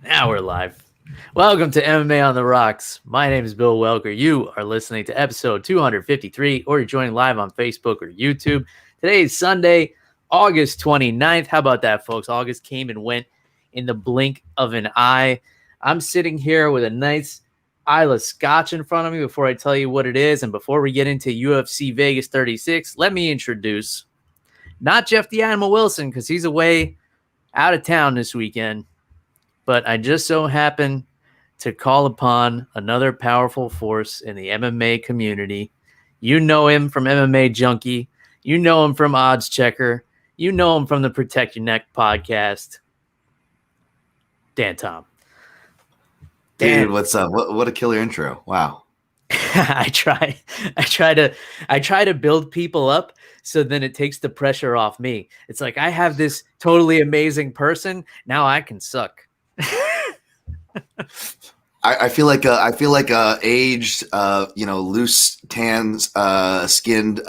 Now we're live. Welcome to MMA on the Rocks. My name is Bill Welker. You are listening to episode 253, or you're joining live on Facebook or YouTube. Today is Sunday, August 29th. How about that, folks? August came and went in the blink of an eye. I'm sitting here with a nice Isla scotch in front of me before I tell you what it is. And before we get into UFC Vegas 36, let me introduce not Jeff the Animal Wilson, because he's away out of town this weekend. But I just so happen to call upon another powerful force in the MMA community. You know him from MMA Junkie. You know him from Odds Checker. You know him from the Protect Your Neck podcast. Dan Tom. Dan. Dude, what's up? What a killer intro. Wow. I try to build people up so then it takes the pressure off me. It's like I have this totally amazing person. Now I can suck. I feel like aged, loose tan skinned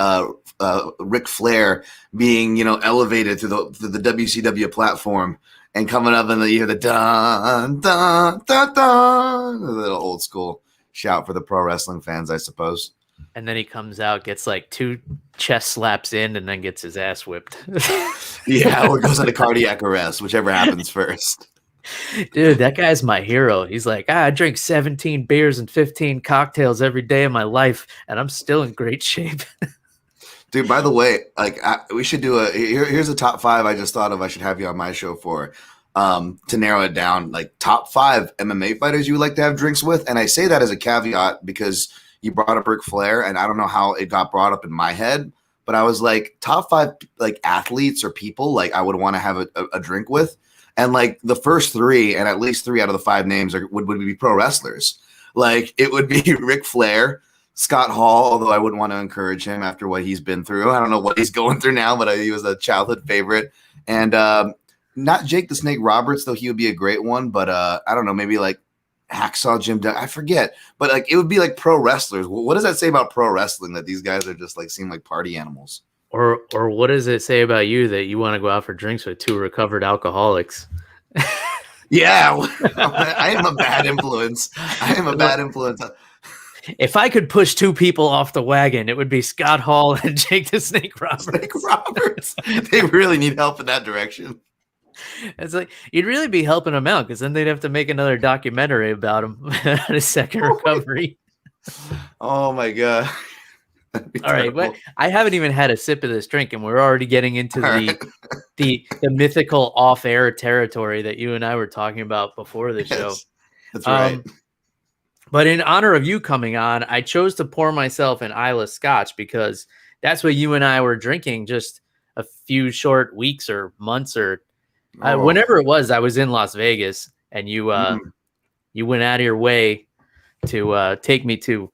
Ric Flair being elevated to the WCW platform and coming up and you hear the dun dun dun dun, a little old school shout for the pro wrestling fans, I suppose. And then he comes out, gets like 2 chest slaps in, and then gets his ass whipped. Yeah, or goes into cardiac arrest, whichever happens first. Dude, that guy's my hero. He's like, I drink 17 beers and 15 cocktails every day of my life, and I'm still in great shape. Dude, by the way, we should do here's a top 5 I just thought of I should have you on my show for, to narrow it down, like top 5 MMA fighters you would like to have drinks with. And I say that as a caveat because you brought up Ric Flair, and I don't know how it got brought up in my head, but I was like, top 5 like athletes or people like I would want to have a drink with. And like the first 3, and at least 3 out of the 5 names would be pro wrestlers. Like it would be Ric Flair, Scott Hall, although I wouldn't want to encourage him after what he's been through. I don't know what he's going through now, but he was a childhood favorite. And not Jake the Snake Roberts, though he would be a great one. But I don't know, maybe like Hacksaw Jim Duggan. I forget. But like it would be like pro wrestlers. What does that say about pro wrestling that these guys are just like seem like party animals? Or what does it say about you that you want to go out for drinks with 2 recovered alcoholics? Yeah, I am a bad influence. Bad influence. If I could push 2 people off the wagon, it would be Scott Hall and Jake the Snake Roberts. They really need help in that direction. It's like you'd really be helping them out because then they'd have to make another documentary about him on his second recovery. Oh my God. All right, but I haven't even had a sip of this drink, and we're already getting into the mythical off-air territory that you and I were talking about before the show. That's right. But in honor of you coming on, I chose to pour myself an Isla scotch because that's what you and I were drinking just a few short weeks or months or whenever it was. I was in Las Vegas, and you went out of your way to take me to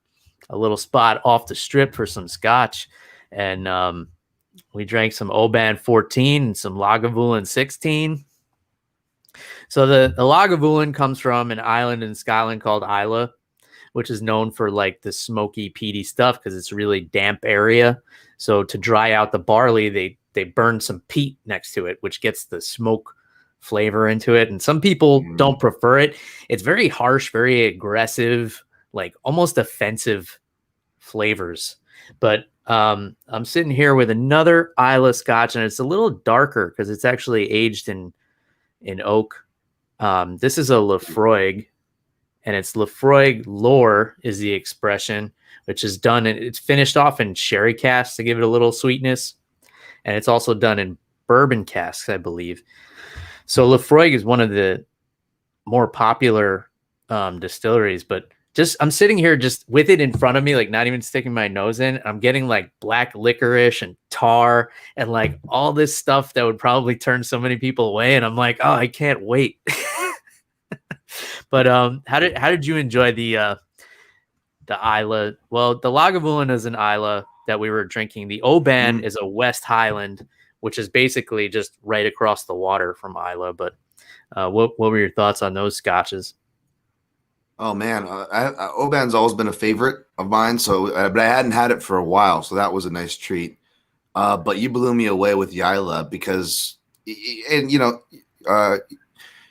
a little spot off the strip for some scotch, and we drank some Oban 14 and some Lagavulin 16. So the Lagavulin comes from an island in Scotland called Islay, which is known for like the smoky, peaty stuff because it's a really damp area. So to dry out the barley, they burn some peat next to it, which gets the smoke flavor into it. And some people don't prefer it. It's very harsh, very aggressive, like almost offensive flavors. But I'm sitting here with another Islay scotch, and it's a little darker because it's actually aged in oak. This is a Laphroaig, and it's Laphroaig lore is the expression, which is done, and it's finished off in sherry casks to give it a little sweetness. And it's also done in bourbon casks, I believe. So Laphroaig is one of the more popular distilleries, but I'm sitting here just with it in front of me, like not even sticking my nose in. I'm getting like black licorice and tar and like all this stuff that would probably turn so many people away. And I'm like, oh, I can't wait. But how did you enjoy the Islay? Well, the Lagavulin is an Islay that we were drinking. The Oban is a West Highland, which is basically just right across the water from Islay. But what were your thoughts on those scotches? Oh man, Oban's always been a favorite of mine. So, but I hadn't had it for a while, so that was a nice treat. But you blew me away with the Islay because, and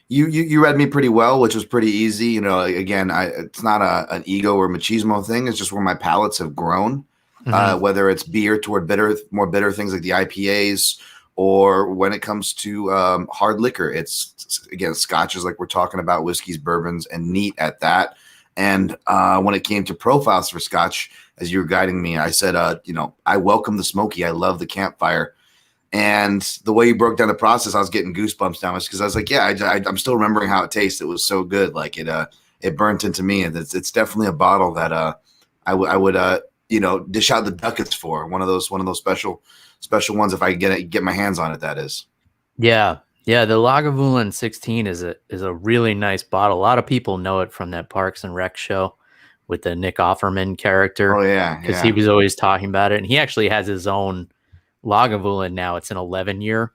You read me pretty well, which was pretty easy. You know, again, it's not an ego or machismo thing. It's just where my palates have grown. Whether it's beer toward more bitter things like the IPAs, or when it comes to hard liquor, it's again scotches like we're talking about, whiskeys, bourbons, and neat at that. And when it came to profiles for scotch, as you were guiding me, I said, I welcome the smoky. I love the campfire. And the way you broke down the process, I was getting goosebumps down because I was like, yeah, I'm still remembering how it tasted. It was so good. Like it burnt into me. And it's definitely a bottle that I would dish out the ducats for. One of those special ones if I get my hands on it, that is. Yeah. Yeah, the Lagavulin 16 is a really nice bottle. A lot of people know it from that Parks and Rec show with the Nick Offerman character. Oh yeah, because he was always talking about it, and he actually has his own Lagavulin now. It's an 11-year.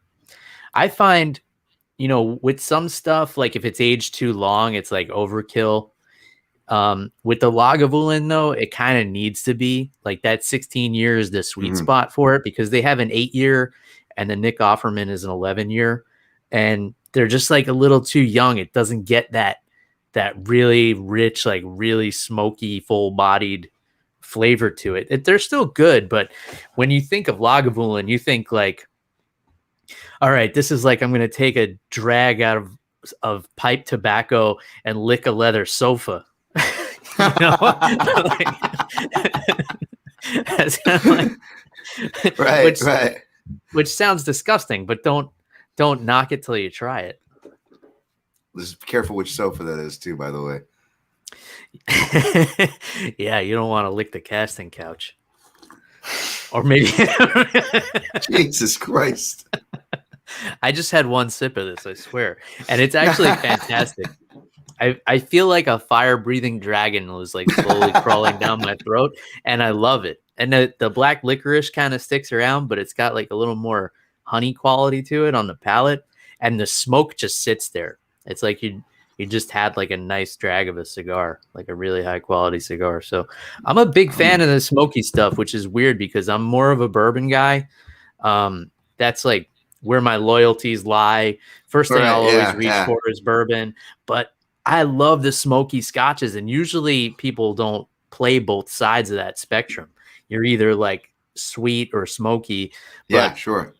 I find, with some stuff, like if it's aged too long, it's like overkill. With the Lagavulin though, it kind of needs to be like that 16 years the sweet spot for it, because they have an 8-year and the Nick Offerman is an 11-year. And they're just like a little too young. It doesn't get that really rich, like really smoky, full-bodied flavor to it. They're still good, but when you think of Lagavulin, you think like, all right, this is like I'm going to take a drag out of pipe tobacco and lick a leather sofa. That's kind of like, right. Which sounds disgusting, but don't knock it till you try it. Just be careful which sofa that is too, by the way. Yeah, you don't want to lick the casting couch. Or maybe Jesus Christ. I just had one sip of this, I swear. And it's actually fantastic. I feel like a fire-breathing dragon was like slowly crawling down my throat, and I love it. And the black licorice kind of sticks around, but it's got like a little more honey quality to it on the palate, and the smoke just sits there. It's like you just had like a nice drag of a cigar, like a really high quality cigar. So I'm a big fan of the smoky stuff, which is weird because I'm more of a bourbon guy. That's like where my loyalties lie. First thing I'll always reach for is bourbon, but I love the smoky scotches, and usually people don't play both sides of that spectrum. You're either like sweet or smoky. But yeah, sure.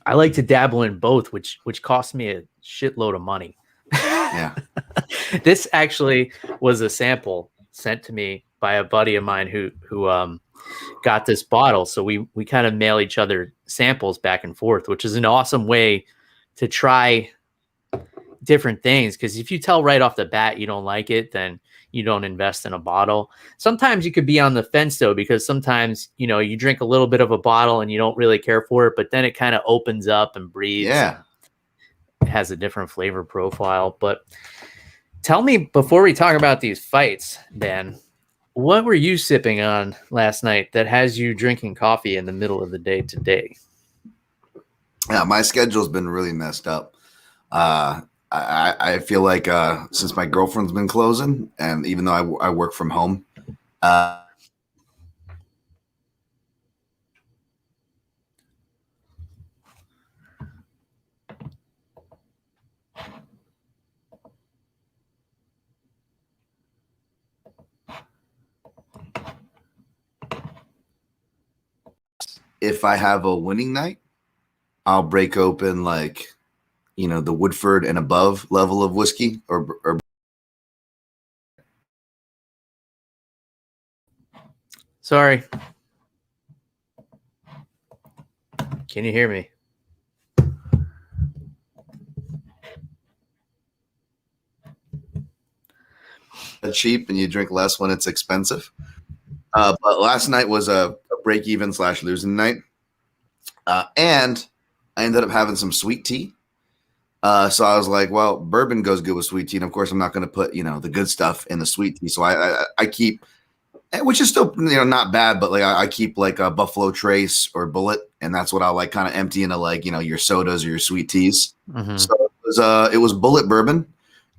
I like to dabble in both, which costs me a shitload of money. Yeah. This actually was a sample sent to me by a buddy of mine who got this bottle. So we kind of mail each other samples back and forth, which is an awesome way to try different things. Because if you tell right off the bat you don't like it, then you don't invest in a bottle. Sometimes you could be on the fence though, because sometimes, you drink a little bit of a bottle and you don't really care for it, but then it kind of opens up and breathes. Yeah. It has a different flavor profile. But tell me, before we talk about these fights, Dan, what were you sipping on last night that has you drinking coffee in the middle of the day today? Yeah, my schedule's been really messed up. I feel like since my girlfriend's been closing, and even though I work from home, if I have a winning night, I'll break open like, the Woodford and above level of whiskey or Sorry. Can you hear me? cheap and you drink less when it's expensive. But last night was a break-even / losing night. And I ended up having some sweet tea. So I was like, well, bourbon goes good with sweet tea. And of course, I'm not going to put, the good stuff in the sweet tea. So I keep, which is still, not bad, but like I keep like a Buffalo Trace or Bullet. And that's what I'll like kind of empty into like, your sodas or your sweet teas. Mm-hmm. So it was Bullet bourbon.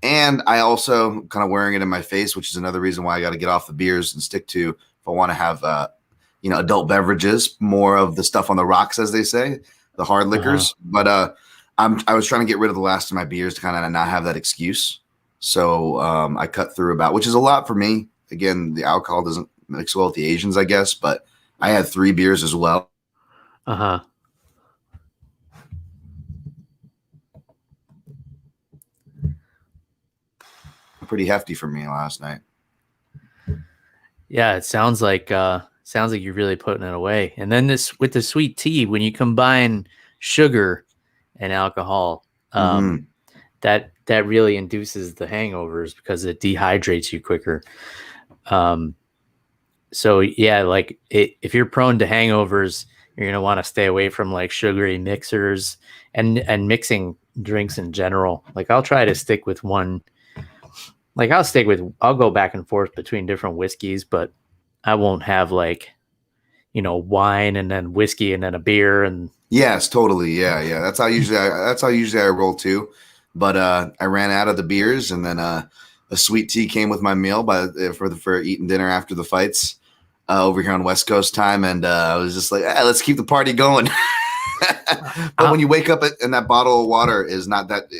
And I also kind of wearing it in my face, which is another reason why I got to get off the beers and stick to, if I want to have, adult beverages, more of the stuff on the rocks, as they say, the hard liquors. But I was trying to get rid of the last of my beers to kind of not have that excuse. So I cut through about, which is a lot for me. Again, the alcohol doesn't mix well with the Asians, I guess, but I had 3 beers as well. Uh-huh. Pretty hefty for me last night. Yeah, it sounds like you're really putting it away. And then this with the sweet tea, when you combine sugar and alcohol, that really induces the hangovers because it dehydrates you quicker. So yeah, like if you're prone to hangovers, you're gonna want to stay away from like sugary mixers and mixing drinks in general. Like I'll try to stick with one. Like I'll go back and forth between different whiskeys, but I won't have like, wine and then whiskey and then a beer and. Yes, totally. Yeah. That's how usually I roll too. But I ran out of the beers, and then a sweet tea came with my meal for eating dinner after the fights over here on West Coast time, and I was just like, let's keep the party going. But when you wake up and that bottle of water is not that,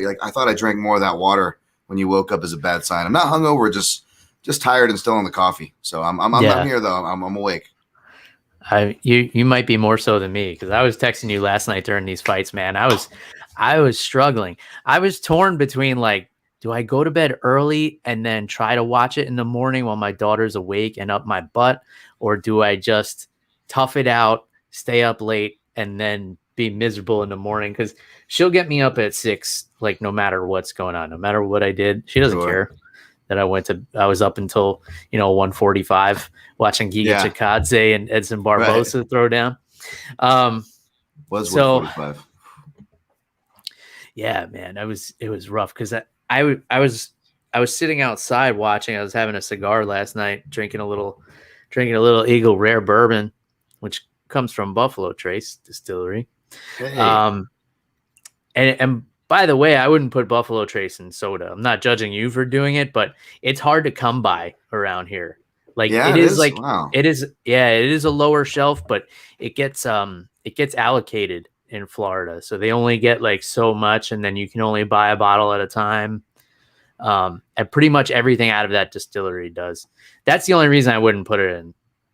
like I thought I drank more of that water. When you woke up is a bad sign. I'm not hungover, just tired and still on the coffee. So I'm here though. I'm awake. You might be more so than me because I was texting you last night during these fights, man. I was struggling. I was torn between like, do I go to bed early and then try to watch it in the morning while my daughter's awake and up my butt, or do I just tough it out, stay up late, and then be miserable in the morning? Because she'll get me up at 6, like no matter what's going on, no matter what I did. She doesn't care that I was up until 1:45 watching Giga Chikadze and Edson Barboza throw down. Was 1:45. Yeah, man, it was rough because I was sitting outside watching. I was having a cigar last night, drinking a little Eagle Rare bourbon, which comes from Buffalo Trace Distillery. Hey. And by the way, I wouldn't put Buffalo Trace in soda. I'm not judging you for doing it, but it's hard to come by around here. Like it is like wow. It is a lower shelf, but it gets allocated in Florida. So they only get like so much, and then you can only buy a bottle at a time. And pretty much everything out of that distillery does. That's the only reason I wouldn't put it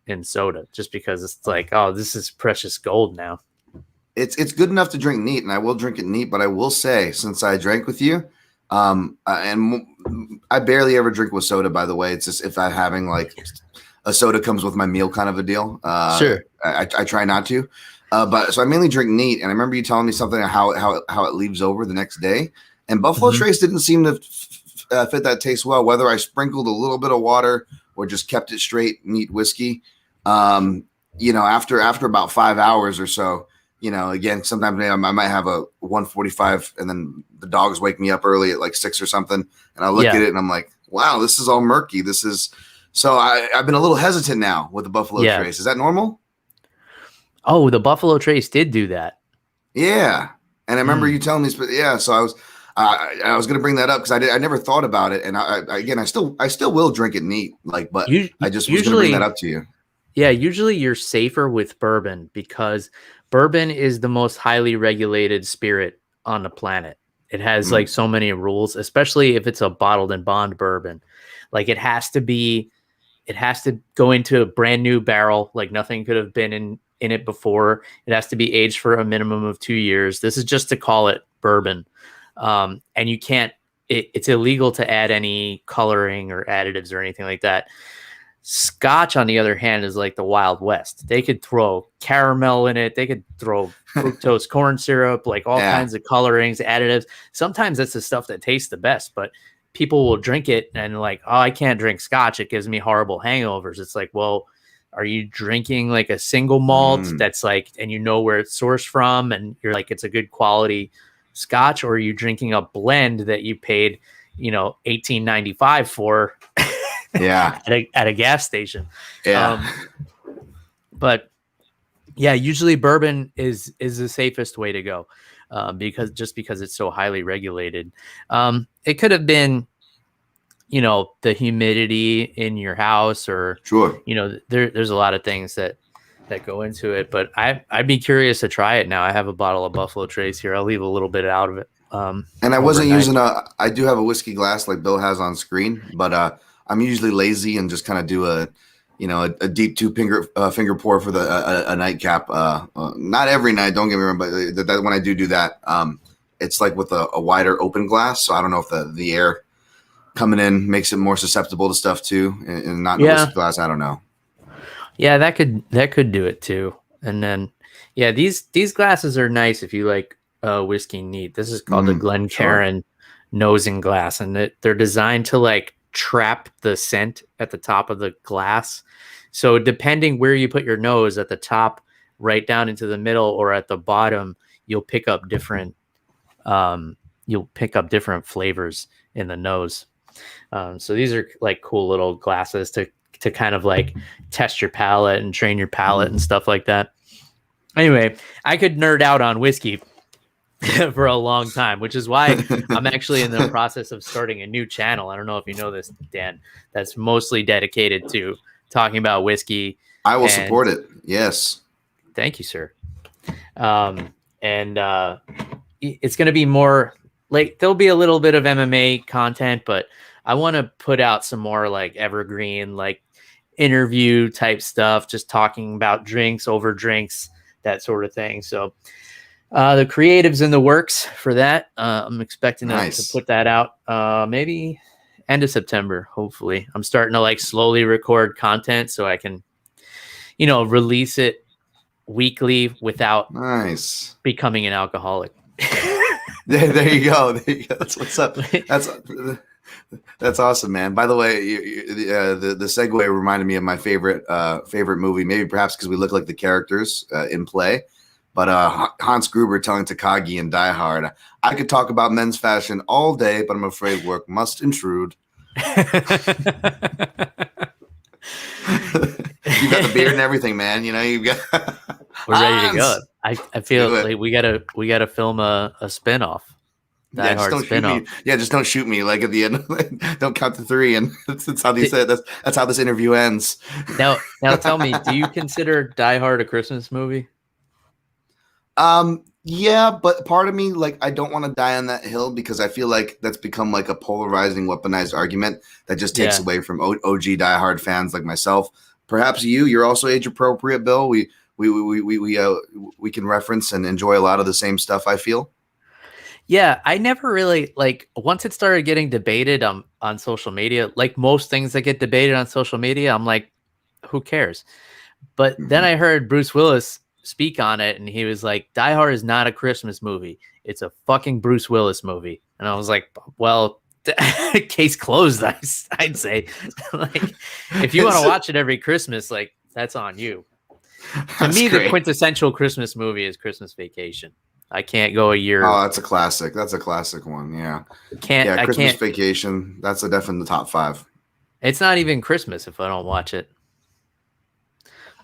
in soda, just because it's like, oh, this is precious gold now. It's good enough to drink neat, and I will drink it neat. But I will say, since I drank with you, and I barely ever drink with soda. By the way, it's just if I'm having like a soda comes with my meal, kind of a deal. Sure, I try not to. But so I mainly drink neat, and I remember you telling me something how it leaves over the next day. And Buffalo Trace didn't seem to fit that taste well. Whether I sprinkled a little bit of water or just kept it straight neat whiskey, after about 5 hours or so. Again, sometimes I might have a 1:45 and then the dogs wake me up early at like 6 or something. And I look at it and I'm like, wow, this is all murky. So I've been a little hesitant now with the Buffalo Trace. Is that normal? Oh, the Buffalo Trace did do that. Yeah. And I remember you telling me, so I was going to bring that up because I never thought about it. And I still will drink it neat, but I just was going to bring that up to you. Yeah. Usually you're safer with bourbon because bourbon is the most highly regulated spirit on the planet. It has like so many rules, especially if it's a bottled and bond bourbon. Like it has to go into a brand new barrel. Like nothing could have been in it before. It has to be aged for a minimum of 2 years. This is just to call it bourbon. And you can't, it's illegal to add any coloring or additives or anything like that. Scotch, on the other hand, is like the Wild West. They could throw caramel in it. They could throw fructose corn syrup, like all kinds of colorings, additives. Sometimes that's the stuff that tastes the best, but people will drink it and like, oh, I can't drink Scotch. It gives me horrible hangovers. It's like, well, are you drinking like a single malt that's like, and you know where it's sourced from and you're like, it's a good quality Scotch, or are you drinking a blend that you paid, $18.95 for at a gas station? But yeah, usually bourbon is the safest way to go because it's so highly regulated. It could have been, the humidity in your house or, there's a lot of things that that go into it. But I'd be curious to try it now. I have a bottle of Buffalo Trace here. I'll leave a little bit out of it. And I wasn't using I do have a whiskey glass like Bill has on screen, but I'm usually lazy and just kind of do a deep finger pour for a nightcap. Not every night, don't get me wrong, but that when I do that, it's like with a wider open glass. So I don't know if the air coming in makes it more susceptible to stuff too, and not in a whiskey glass. I don't know. Yeah, that could do it too. And then, yeah, these glasses are nice if you like whiskey neat. This is called the Glencairn nosing glass, and they're designed to like trap the scent at the top of the glass. So depending where you put your nose, at the top, right down into the middle, or at the bottom, you'll pick up different flavors in the nose. So these are like cool little glasses to kind of like test your palate and train your palate and stuff like that. Anyway, I could nerd out on whiskey for a long time, which is why I'm actually in the process of starting a new channel. I don't know if you know this, Dan, that's mostly dedicated to talking about whiskey. I will support it. Yes. Thank you, sir. It's going to be more like, there'll be a little bit of MMA content, but I want to put out some more like evergreen, like interview type stuff, just talking about drinks, over drinks, that sort of thing. So the creative's in the works for that. I'm expecting to put that out maybe end of September, hopefully. I'm starting to like slowly record content so I can, release it weekly without becoming an alcoholic. There you go. That's what's up. That's awesome, man. By the way, the segue reminded me of my favorite movie, maybe perhaps because we look like the characters in play. But Hans Gruber telling Chikadze in Die Hard, I could talk about men's fashion all day, but I'm afraid work must intrude. You got the beard and everything, man. You've got. We're ready to go. I feel like we gotta film a spinoff. Yeah, just don't shoot me. Yeah, just don't shoot me. Like at the end, don't count to 3, and that's how they said. That's how this interview ends. Now, tell me, do you consider Die Hard a Christmas movie? Yeah, but part of me, like, I don't want to die on that hill because I feel like that's become like a polarizing, weaponized argument that just takes away from OG Die Hard fans like myself. Perhaps you're also age appropriate, Bill. We can reference and enjoy a lot of the same stuff, I feel. Yeah, I never really, like, once it started getting debated on social media, like most things that get debated on social media, I'm like, who cares? But then I heard Bruce Willis speak on it, and he was like, Die Hard is not a Christmas movie. It's a fucking Bruce Willis movie. And I was like, well, case closed, I'd say. Like, if you want to watch it every Christmas, like, that's on you. To me, the quintessential Christmas movie is Christmas Vacation. I can't go a year. Oh, that's a classic. That's a classic one. Yeah. Christmas Vacation. That's definitely in the top 5. It's not even Christmas if I don't watch it.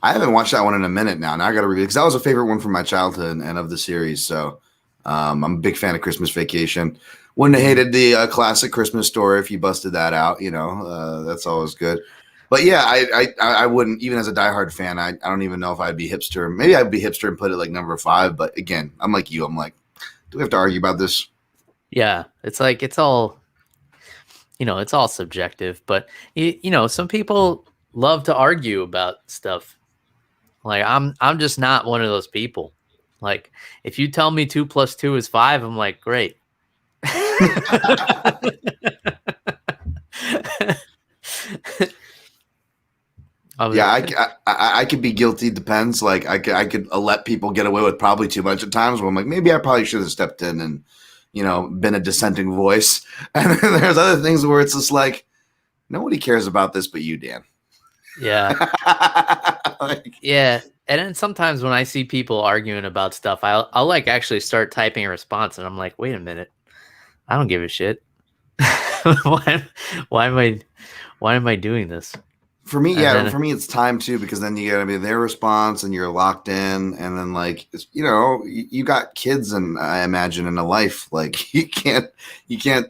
I haven't watched that one in a minute now. Now I got to review because that was a favorite one from my childhood and of the series. So I'm a big fan of Christmas Vacation. Wouldn't have hated the classic Christmas Story if you busted that out. That's always good. But yeah, I wouldn't, even as a diehard fan, I don't even know if I'd be hipster. Maybe I'd be hipster and put it like number 5. But again, I'm like you. I'm like, do we have to argue about this? Yeah, it's like, it's all, it's all subjective. But, some people love to argue about stuff. Like, I'm just not one of those people. Like, if you tell me 2 + 2 is 5, I'm like, great. I could be guilty. Depends. Like I could let people get away with probably too much at times where I'm like, maybe I probably should have stepped in and, been a dissenting voice. And then there's other things where it's just like, nobody cares about this but you, Dan. Yeah. Yeah. And then sometimes when I see people arguing about stuff, I'll like actually start typing a response and I'm like, wait a minute. I don't give a shit. Why am I doing this? For me, for me, it's time too, because then you gotta be their response and you're locked in. And then like, you got kids and I imagine in a life, like you can't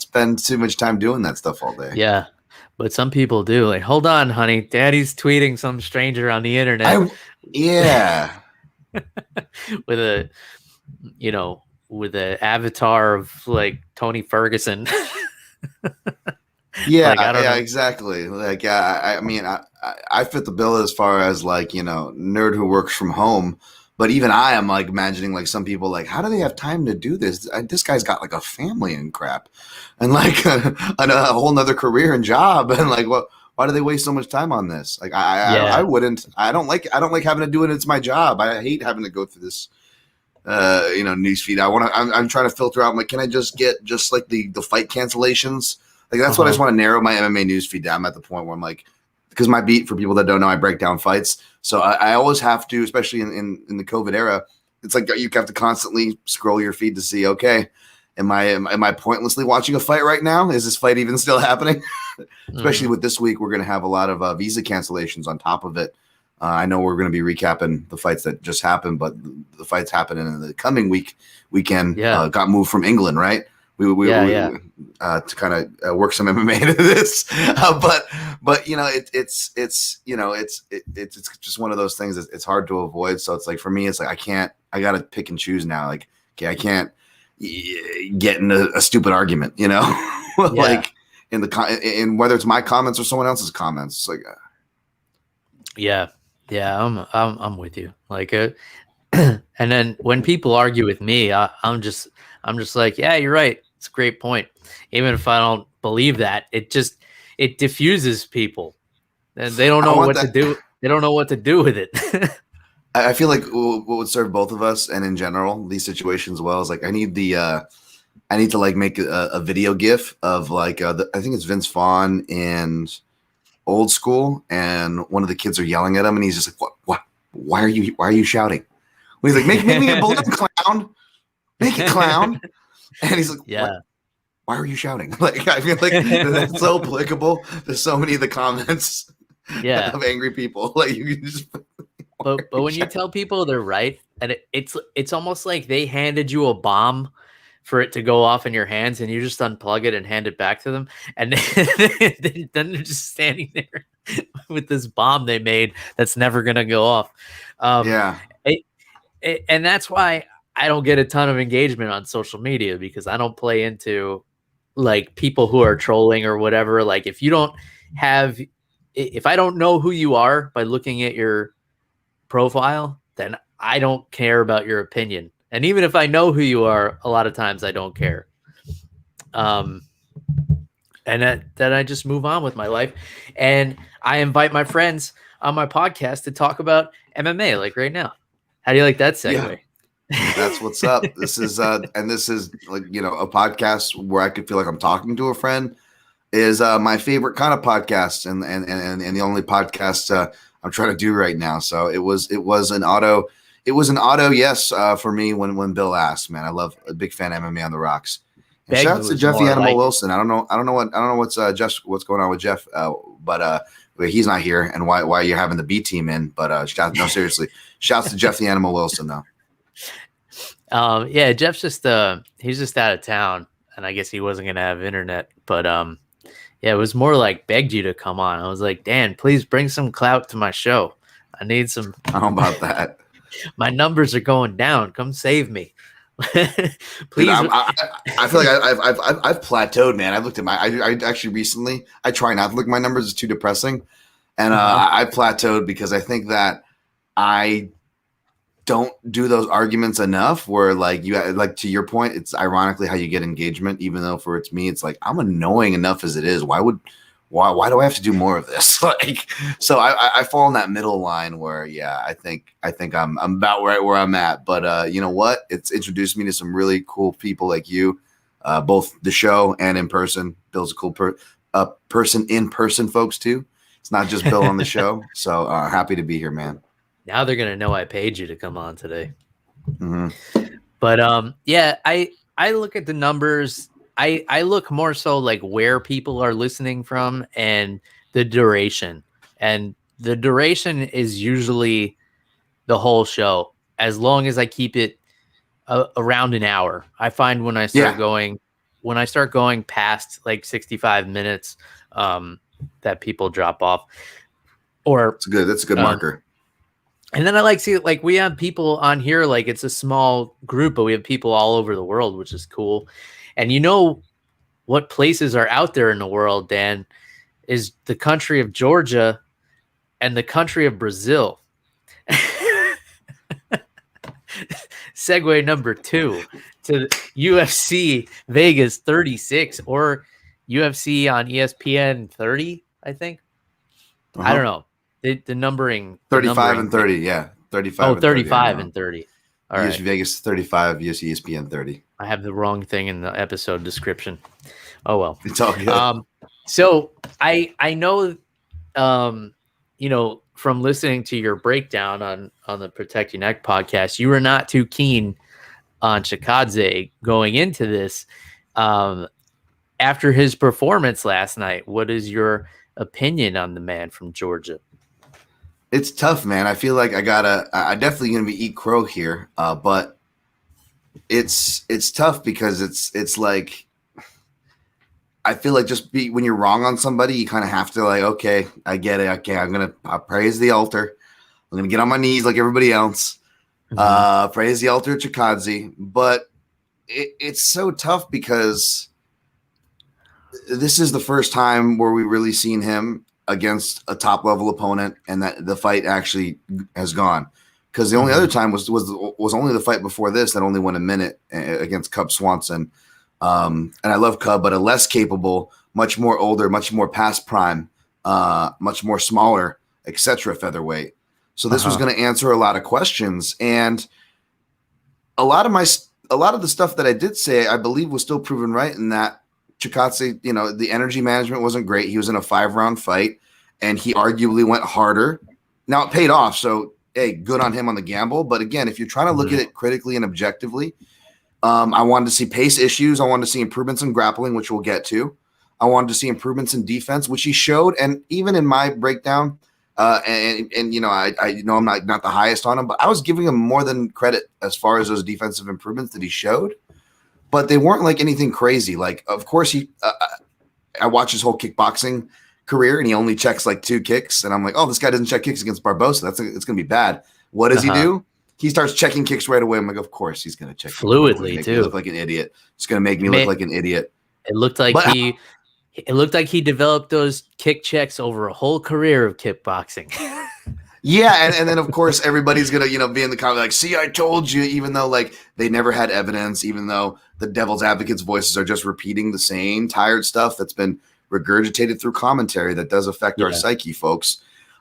spend too much time doing that stuff all day. Yeah. But some people do. Like, hold on, honey, daddy's tweeting some stranger on the internet. Yeah. with a, you know, with an avatar of like Tony Ferguson. Yeah, Like, I don't yeah, know. exactly. Like, I mean, I fit the bill as far as like, nerd who works from home. But even I am like imagining like some people like, how do they have time to do this? This guy's got like a family and crap, and like a whole nother career and job, and like, what? Why do they waste so much time on this? Like, I Yeah. wouldn't. I don't like having to do it. It's my job. I hate having to go through this newsfeed. I'm trying to filter out. I'm like, can I just get just like the fight cancellations? Like that's what I just want to narrow my MMA newsfeed down. I'm at the point where I'm like, because my beat, for people that don't know, I break down fights. So I always have to, especially in the COVID era, it's like you have to constantly scroll your feed to see, okay, am I pointlessly watching a fight right now? Is this fight even still happening? Especially with this week, we're going to have a lot of visa cancellations on top of it. I know we're going to be recapping the fights that just happened, but the fights happening in the coming weekend got moved from England, right? We to kind of work some MMA into this, but it's just one of those things. It's hard to avoid. So it's like for me, it's like I got to pick and choose now. Like, okay, I can't get in a stupid argument, like in whether it's my comments or someone else's comments. It's like, Yeah. I'm with you. Like, and then when people argue with me, I'm just like, yeah, you're right. It's a great point. Even if I don't believe that, it diffuses people, and they don't know what to do. They don't know what to do with it. I feel like what would serve both of us, and in general, these situations well, is like I need to like make a video GIF of like I think it's Vince Vaughn and Old School, and one of the kids are yelling at him, and he's just like, "What? Why are you shouting?" When he's like, "Make me a balloon clown, make it clown," and he's like, Yeah. "What? Why are you shouting?" Like I feel like that's so applicable to so many of the comments of angry people. Like you can just. But when you tell people they're right, and it's almost like they handed you a bomb for it to go off in your hands, and you just unplug it and hand it back to them, and then they're just standing there with this bomb they made that's never gonna go off. And that's why I don't get a ton of engagement on social media, because I don't play into like people who are trolling or whatever. Like if I don't know who you are by looking at your profile, then I don't care about your opinion. And even if I know who you are, a lot of times I don't care. And then I just move on with my life. And I invite my friends on my podcast to talk about MMA, like right now. How do you like that segue? Yeah. That's what's up. This is and this is like, a podcast where I could feel like I'm talking to a friend is my favorite kind of podcast and the only podcast I'm trying to do right now. So it was an auto yes for me when Bill asked. Man, I love a big fan of MMA on the rocks. And shout out to Jeff the Animal Wilson. I don't know what's going on with Jeff, but he's not here, and why you're having the B team in. But seriously, shouts to Jeff the Animal Wilson though. Yeah, Jeff's he's just out of town, and I guess he wasn't gonna have internet. But yeah, it was more like begged you to come on. I was like, Dan, please bring some clout to my show. I need some. How about that? My numbers are going down. Come save me. Please. Dude, I feel like I've plateaued, man. I've looked at I actually recently, I try not to look at my numbers. It's too depressing. And I plateaued because I think that I don't do those arguments enough where like to your point, it's ironically how you get engagement, even though it's me, it's like I'm annoying enough as it is. Why do I have to do more of this? Like, so I fall in that middle line where, yeah, I think I'm about right where I'm at. But you know what? It's introduced me to some really cool people like you, both the show and in person. Bill's a cool person in person, folks too. It's not just Bill on the show. So happy to be here, man. Now they're gonna know I paid you to come on today. Mm-hmm. But yeah, I look at the numbers. I look more so like where people are listening from and the duration. And the duration is usually the whole show, as long as I keep it around an hour. I find when I start going past like 65 minutes, that people drop off. Or that's a good marker. And then I like see like we have people on here, like it's a small group, but we have people all over the world, which is cool. And you know what places are out there in the world, Dan, is the country of Georgia and the country of Brazil. Segue number 2 to UFC Vegas 36 or UFC on ESPN 30, I think. I don't know. The numbering. 35 and 30, yeah. 35 and 35 and 30. All UFC right. Vegas 35, UFC ESPN 30. I have the wrong thing in the episode description. Oh, well. It's all good. So I know, you know, from listening to your breakdown on the Protect Your Neck podcast, you were not too keen on Chikadze going into this. After his performance last night, what is your opinion on the man from Georgia? It's tough, man. I feel like I definitely gonna be eat crow here, but it's tough because it's like I feel like when you're wrong on somebody, you kind of have to like, okay, I get it. Okay, I'll praise the altar. I'm gonna get on my knees like everybody else. Praise the altar, Chikadze. But it's so tough because this is the first time where we really seen him against a top level opponent, and that the fight actually has gone. Because the only other time was only the fight before this that only went a minute against Cub Swanson. And I love Cub, but a less capable, much more older, much more past prime, much more smaller, etc. featherweight. So this was going to answer a lot of questions, and a lot of the stuff that I did say, I believe, was still proven right in that Chikadze, you know, the energy management wasn't great. He was in a 5-round fight, and he arguably went harder. Now it paid off, so hey, good on him on the gamble. But again, if you're trying to look at it critically and objectively, I wanted to see pace issues. I wanted to see improvements in grappling, which we'll get to. I wanted to see improvements in defense, which he showed. And even in my breakdown, and you know, I know I'm not the highest on him, but I was giving him more than credit as far as those defensive improvements that he showed. But they weren't like anything crazy. Like, of course, I watched his whole kickboxing career, and he only checks like 2 kicks. And I'm like, oh, this guy doesn't check kicks against Barboza. It's going to be bad. What does he do? He starts checking kicks right away. I'm like, of course he's going to check fluidly too. Look like an idiot. It's going to make me look like an idiot. It looked like he developed those kick checks over a whole career of kickboxing. Yeah, and then of course everybody's gonna be in the comment like, see, I told you, even though like they never had evidence, even though the devil's advocates' voices are just repeating the same tired stuff that's been regurgitated through commentary that does affect our psyche, folks.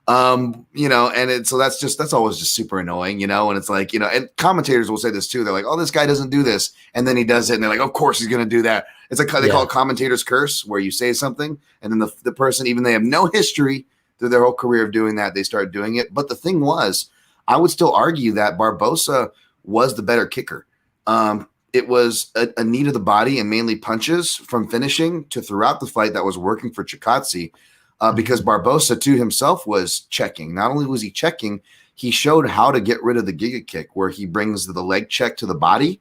And that's always just super annoying, and it's like, and commentators will say this too. They're like, oh, this guy doesn't do this, and then he does it, and they're like, of course he's gonna do that. It's like they call it commentator's curse, where you say something and then the person, even they have no history through their whole career of doing that, they start doing it. But the thing was, I would still argue that Barboza was the better kicker. It was a knee to the body and mainly punches from finishing to throughout the fight that was working for Chikadze, because Barboza too himself was checking. Not only was he checking, he showed how to get rid of the Giga kick, where he brings the leg check to the body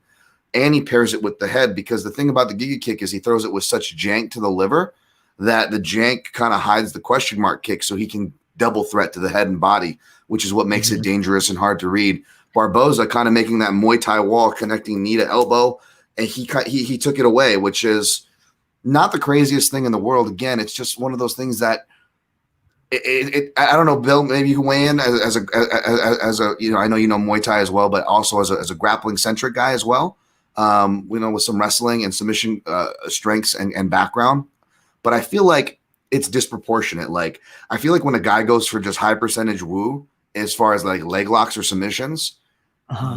and he pairs it with the head. Because the thing about the Giga kick is he throws it with such jank to the liver that the jank kind of hides the question mark kick, so he can double threat to the head and body, which is what makes it dangerous and hard to read. Barboza kind of making that Muay Thai wall connecting knee to elbow, and he took it away, which is not the craziest thing in the world. Again, it's just one of those things that I don't know, Bill, maybe you can weigh in as a I know Muay Thai as well, but also as a grappling centric guy as well. With some wrestling and submission strengths and background. But I feel like it's disproportionate. Like, I feel like when a guy goes for just high percentage woo, as far as like leg locks or submissions,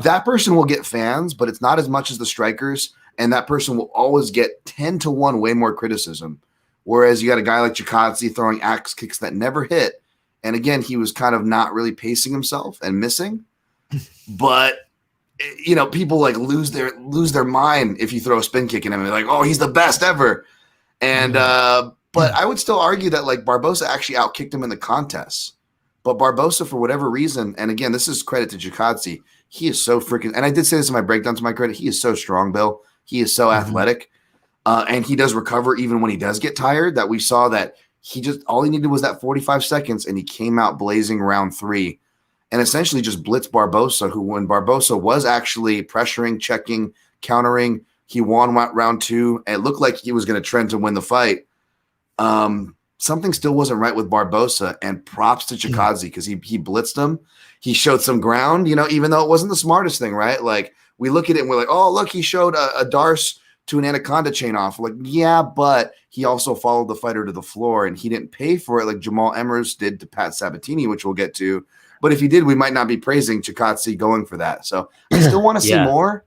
that person will get fans, but it's not as much as the strikers. And that person will always get 10-1 way more criticism. Whereas you got a guy like Chikadze throwing axe kicks that never hit. And again, he was kind of not really pacing himself and missing. But people like lose their mind if you throw a spin kick in him. They're like, oh, he's the best ever. And but I would still argue that like Barboza actually outkicked him in the contest. But Barboza, for whatever reason, and again, this is credit to Chikadze, he is so freaking, and I did say this in my breakdown to my credit, he is so strong, Bill. He is so athletic. And he does recover even when he does get tired, that we saw that all he needed was that 45 seconds, and he came out blazing round 3. and essentially just blitzed Barboza, who when Barboza was actually pressuring, checking, countering, he won round 2. And it looked like he was going to trend to win the fight. Something still wasn't right with Barboza, and props to Chikadze because he blitzed him. He showed some ground, even though it wasn't the smartest thing, right? Like we look at it and we're like, oh, look, he showed a Darce to an anaconda chain off. Like, yeah, but he also followed the fighter to the floor and he didn't pay for it like Jamal Emmers did to Pat Sabatini, which we'll get to. But if he did, we might not be praising Chikadze going for that. So I still want to see more.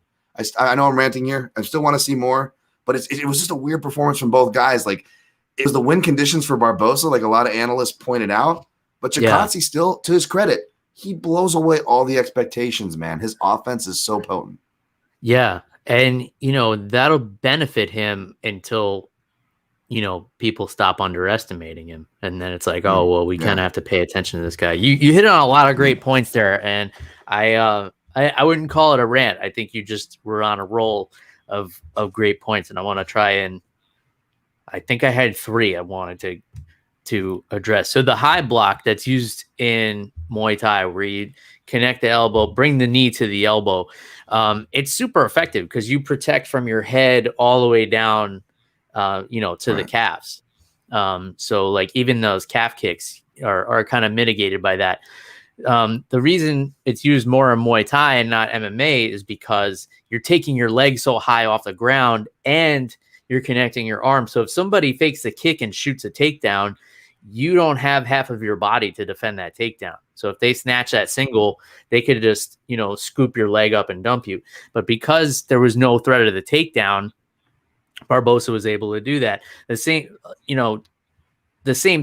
I know I'm ranting here. I still want to see more, but it was just a weird performance from both guys. Like, it was the win conditions for Barboza, like a lot of analysts pointed out. But Chikadze still, to his credit, he blows away all the expectations, man. His offense is so potent. Yeah. And, that'll benefit him until, people stop underestimating him. And then it's like, oh, well, we kind of have to pay attention to this guy. You hit on a lot of great points there. And I wouldn't call it a rant. I think you just were on a roll of great points. And I want to try and I think I had 3 I wanted to address. So the high block that's used in Muay Thai, where you connect the elbow, bring the knee to the elbow, it's super effective because you protect from your head all the way down, to the calves. So like even those calf kicks are kind of mitigated by that. The reason it's used more in Muay Thai and not MMA is because you're taking your leg so high off the ground and you're connecting your arm. So if somebody fakes the kick and shoots a takedown, you don't have half of your body to defend that takedown. So if they snatch that single, they could just, scoop your leg up and dump you. But because there was no threat of the takedown, Barboza was able to do that. The same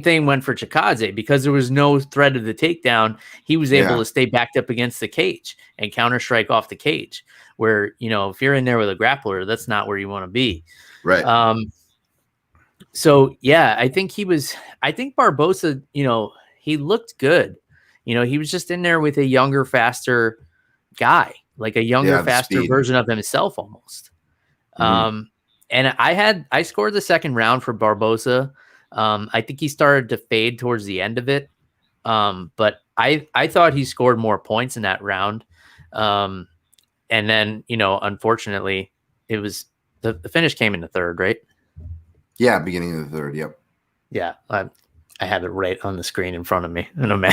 thing went for Chikadze. Because there was no threat of the takedown, he was able to stay backed up against the cage and counter strike off the cage, where, if you're in there with a grappler, that's not where you want to be. Right. So yeah, I think Barboza, he looked good. He was just in there with a younger, faster guy, like a younger, faster version of himself almost. And I scored the second round for Barboza. I think he started to fade towards the end of it. But I thought he scored more points in that round. And then, unfortunately it was the finish came in the third, right? Yeah. Beginning of the third. Yep. Yeah. I have it right on the screen in front of me. And I'm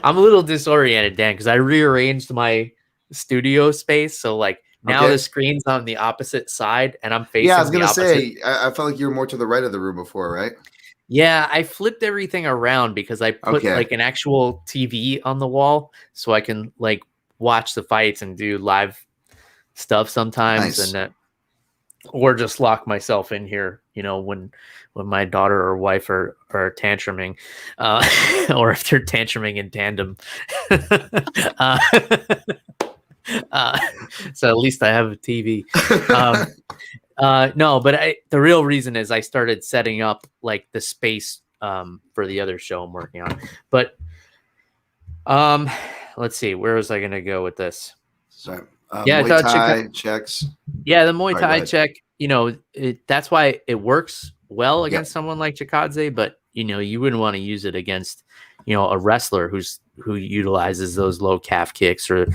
a little disoriented, Dan, because I rearranged my studio space. So like now the screen's on the opposite side and I'm facing. Yeah, I was going to say, I felt like you were more to the right of the room before, right? Yeah, I flipped everything around because I put like an actual TV on the wall so I can like watch the fights and do live stuff sometimes. Nice. Or just lock myself in here, when my daughter or wife are tantruming, or if they're tantruming in tandem. So at least I have a TV. No, but the real reason is I started setting up like the space for the other show I'm working on. But let's see, where was I going to go with this? Sorry. Muay Thai checks. Yeah, the Muay Thai check, that's why it works well against someone like Chikadze, but you wouldn't want to use it against, a wrestler who utilizes those low calf kicks or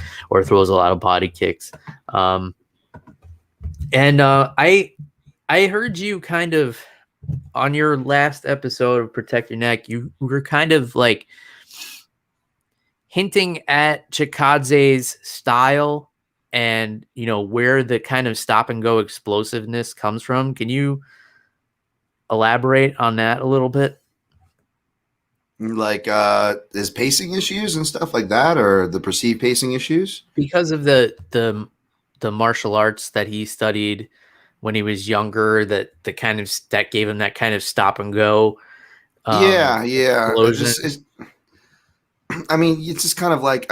throws a lot of body kicks. And I heard you kind of on your last episode of Protect Your Neck, you were kind of like hinting at Chikadze's style and where the kind of stop and go explosiveness comes from. Can you elaborate on that a little bit? Like his pacing issues and stuff like that, or the perceived pacing issues? Because of the martial arts that he studied when he was younger, that gave him that kind of stop and go. Yeah. It's just kind of like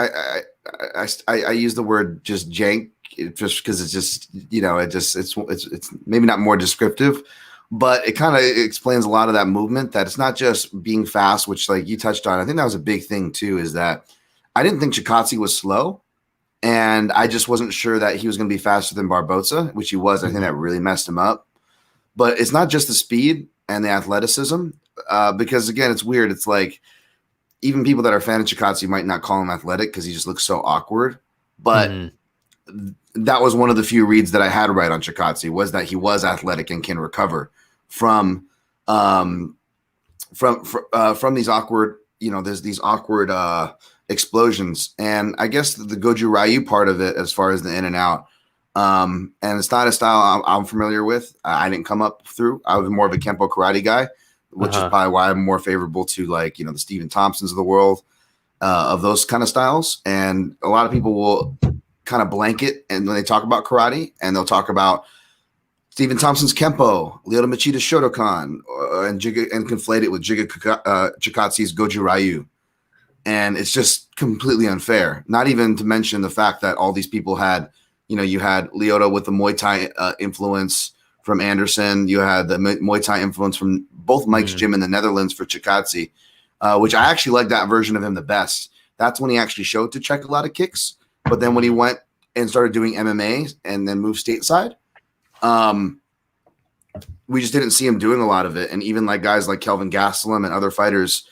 I use the word just jank just because it's just it's maybe not more descriptive, but it kind of explains a lot of that movement, that it's not just being fast, which like you touched on. I think that was a big thing too, is that I didn't think Chikadze was slow, and I just wasn't sure that he was going to be faster than Barboza, which he was. I think that really messed him up. But it's not just the speed and the athleticism, because again, it's weird. It's like even people that are fan of Chikadze might not call him athletic because he just looks so awkward. But that was one of the few reads that I had right on Chikadze, was that he was athletic and can recover from these awkward, there's these awkward explosions. And I guess the Goju Ryu part of it, as far as the in and out, and it's not a style I'm familiar with. I didn't come up through. I was more of a Kempo karate guy, which is probably why I'm more favorable to, like, the Stephen Thompsons of the world, of those kind of styles. And a lot of people will kind of blanket, and when they talk about karate, and they'll talk about Stephen Thompson's Kempo, Lyoto Machida's Shotokan, and conflate it with Giga Chikadze's Goju Ryu. And it's just completely unfair. Not even to mention the fact that all these people had, you had Lyoto with the Muay Thai influence from Anderson. You had the Muay Thai influence from both Mike's gym in the Netherlands for Chikadze, which I actually like that version of him the best. That's when he actually showed to check a lot of kicks. But then when he went and started doing MMA and then moved stateside, we just didn't see him doing a lot of it. And even like guys like Kelvin Gastelum and other fighters,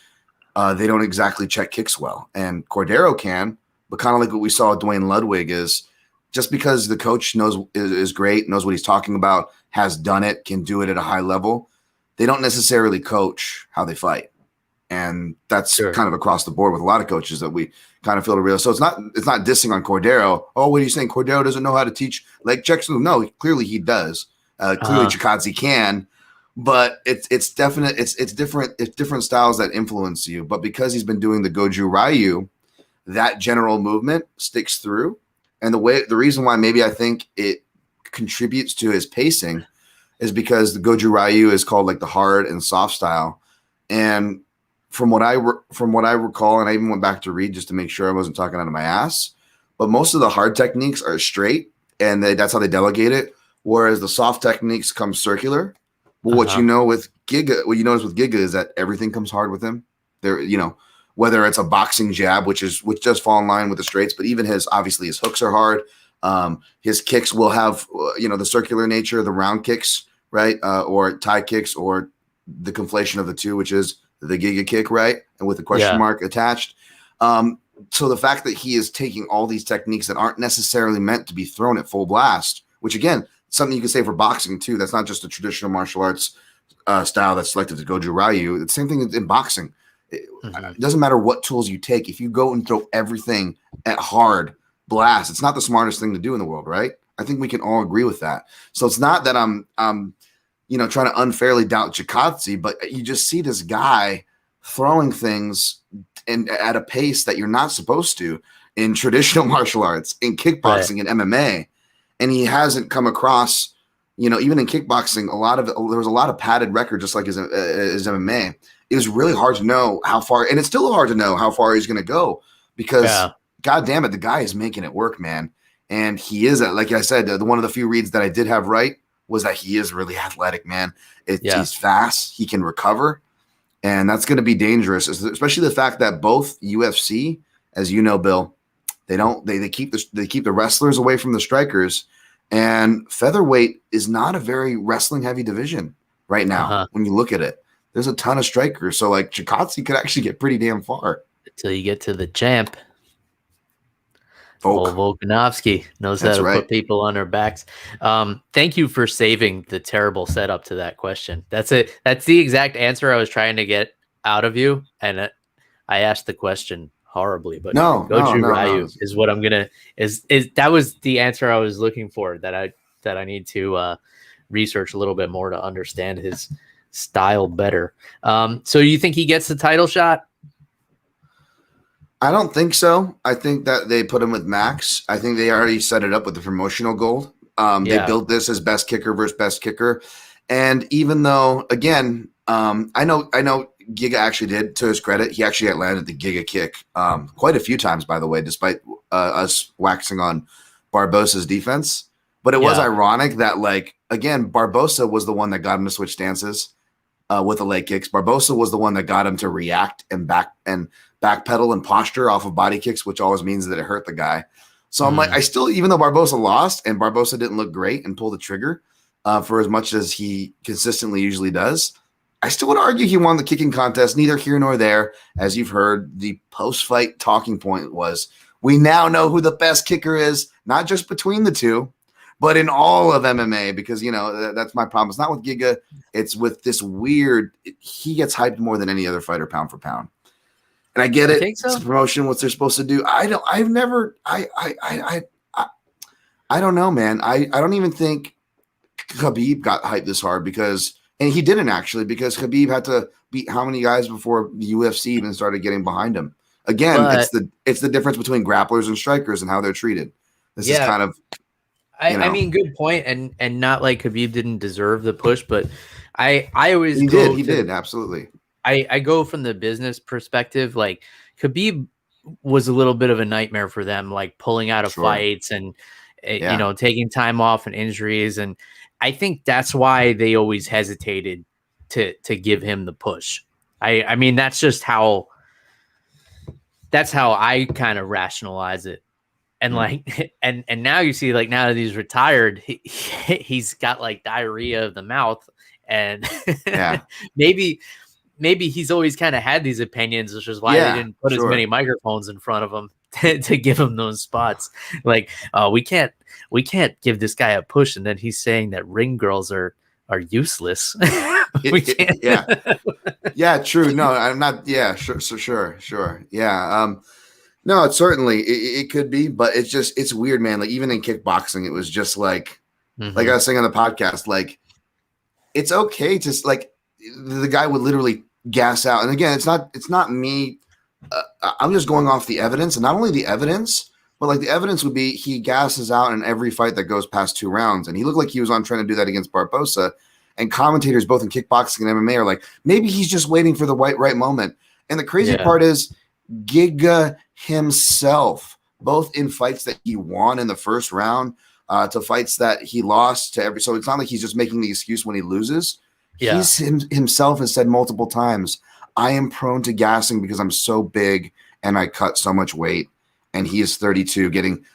they don't exactly check kicks well. And Cordero can, but kind of like what we saw with Dwayne Ludwig is, just because the coach is great, knows what he's talking about, has done it, can do it at a high level, they don't necessarily coach how they fight. And that's kind of across the board with a lot of coaches that we kind of feel to realize. So it's not dissing on Cordero. Oh, what are you saying? Cordero doesn't know how to teach leg checks? No, clearly he does. Clearly Chikadze can, but it's definite. It's different. It's different styles that influence you. But because he's been doing the Goju Ryu, that general movement sticks through. And the reason why maybe I think it contributes to his pacing is because the Goju Ryu is called like the hard and soft style. And from what I recall, and I even went back to read just to make sure I wasn't talking out of my ass, but most of the hard techniques are straight, and that's how they delegate it. Whereas the soft techniques come circular. But what you notice with Giga is that everything comes hard with him. There, whether it's a boxing jab, which does fall in line with the straights, but even his hooks are hard. His kicks will have, the circular nature, the round kicks, right? Or tie kicks, or the conflation of the two, which is the Giga kick, right? And with the question mark attached. So the fact that he is taking all these techniques that aren't necessarily meant to be thrown at full blast, which again, something you can say for boxing too. That's not just a traditional martial arts style that's selected to Goju Ryu. It's the same thing in boxing. It doesn't matter what tools you take. If you go and throw everything at hard blast, it's not the smartest thing to do in the world, right? I think we can all agree with that. So it's not that I'm trying to unfairly doubt Chikadze, but you just see this guy throwing things and at a pace that you're not supposed to in traditional martial arts, in kickboxing and MMA. And he hasn't come across, even in kickboxing, there was a lot of padded record, just like his MMA. It was really hard to know how far, and it's still hard to know how far he's going to go because, God damn it, the guy is making it work, man. And he is, like I said, one of the few reads that I did have right was that he is really athletic, man. He's fast, he can recover, and that's going to be dangerous, especially the fact that both UFC, as you know, Bill, they keep the wrestlers away from the strikers, and featherweight is not a very wrestling heavy division right now. When you look at it, there's a ton of strikers, so like Chikadze could actually get pretty damn far until you get to the champ. Volkanovski knows how to put people on their backs. Thank you for saving the terrible setup to that question. That's it. That's the exact answer I was trying to get out of you, and I asked the question horribly. But Goju Ryu is what I'm gonna is that was the answer I was looking for. That I need to research a little bit more to understand his style better. So you think he gets the title shot? I don't think so. I think that they put him with Max. I think they already set it up with the promotional gold. They built this as best kicker versus best kicker. And even though, again, I know Giga actually did, to his credit, he actually landed the Giga kick quite a few times, by the way, despite us waxing on Barboza's defense. But it was ironic that, like, again, Barboza was the one that got him to switch stances with the leg kicks. Barboza was the one that got him to react and backpedal and posture off of body kicks, which always means that it hurt the guy. So I'm like, I still, even though Barboza lost and Barboza didn't look great and pull the trigger for as much as he consistently usually does, I still would argue he won the kicking contest. Neither here nor there. As you've heard, the post-fight talking point was, we now know who the best kicker is, not just between the two, but in all of MMA, because, that's my problem. It's not with Giga. It's with this weird, he gets hyped more than any other fighter pound for pound. And I get it. So? It's promotion, what they're supposed to do. I don't know, man. I don't even think Khabib got hyped this hard and he didn't actually, because Khabib had to beat how many guys before the UFC even started getting behind him. Again, it's the difference between grapplers and strikers and how they're treated. This is kind of, I mean, good point, and not like Khabib didn't deserve the push, but I always he did absolutely. I go from the business perspective. Like, Khabib was a little bit of a nightmare for them, like pulling out of fights and taking time off and injuries, and I think that's why they always hesitated to give him the push. I mean, that's just how I kind of rationalize it. And like, and now you see, like, now that he's retired, he's got like diarrhea of the mouth, and maybe he's always kind of had these opinions, which is why they didn't put as many microphones in front of him to give him those spots. Like, we can't give this guy a push, and then he's saying that ring girls are useless. We can't. Yeah, true. No, I'm not. Yeah, sure. Yeah. No, it's certainly it could be, but it's weird, man. Like, even in kickboxing, it was just like I was saying on the podcast, like, it's okay to, like, the guy would literally gas out. And again, it's not me. I'm just going off the evidence, and not only the evidence, but like the evidence would be he gasses out in every fight that goes past 2 rounds. And he looked like he was on trying to do that against Barboza. And commentators both in kickboxing and MMA are like, maybe he's just waiting for the right moment. And the crazy part is Giga himself, both in fights that he won in the first round to fights that he lost to every. So it's not like he's just making the excuse when he loses. He's himself has said multiple times, I am prone to gassing because I'm so big and I cut so much weight. And he is 32, getting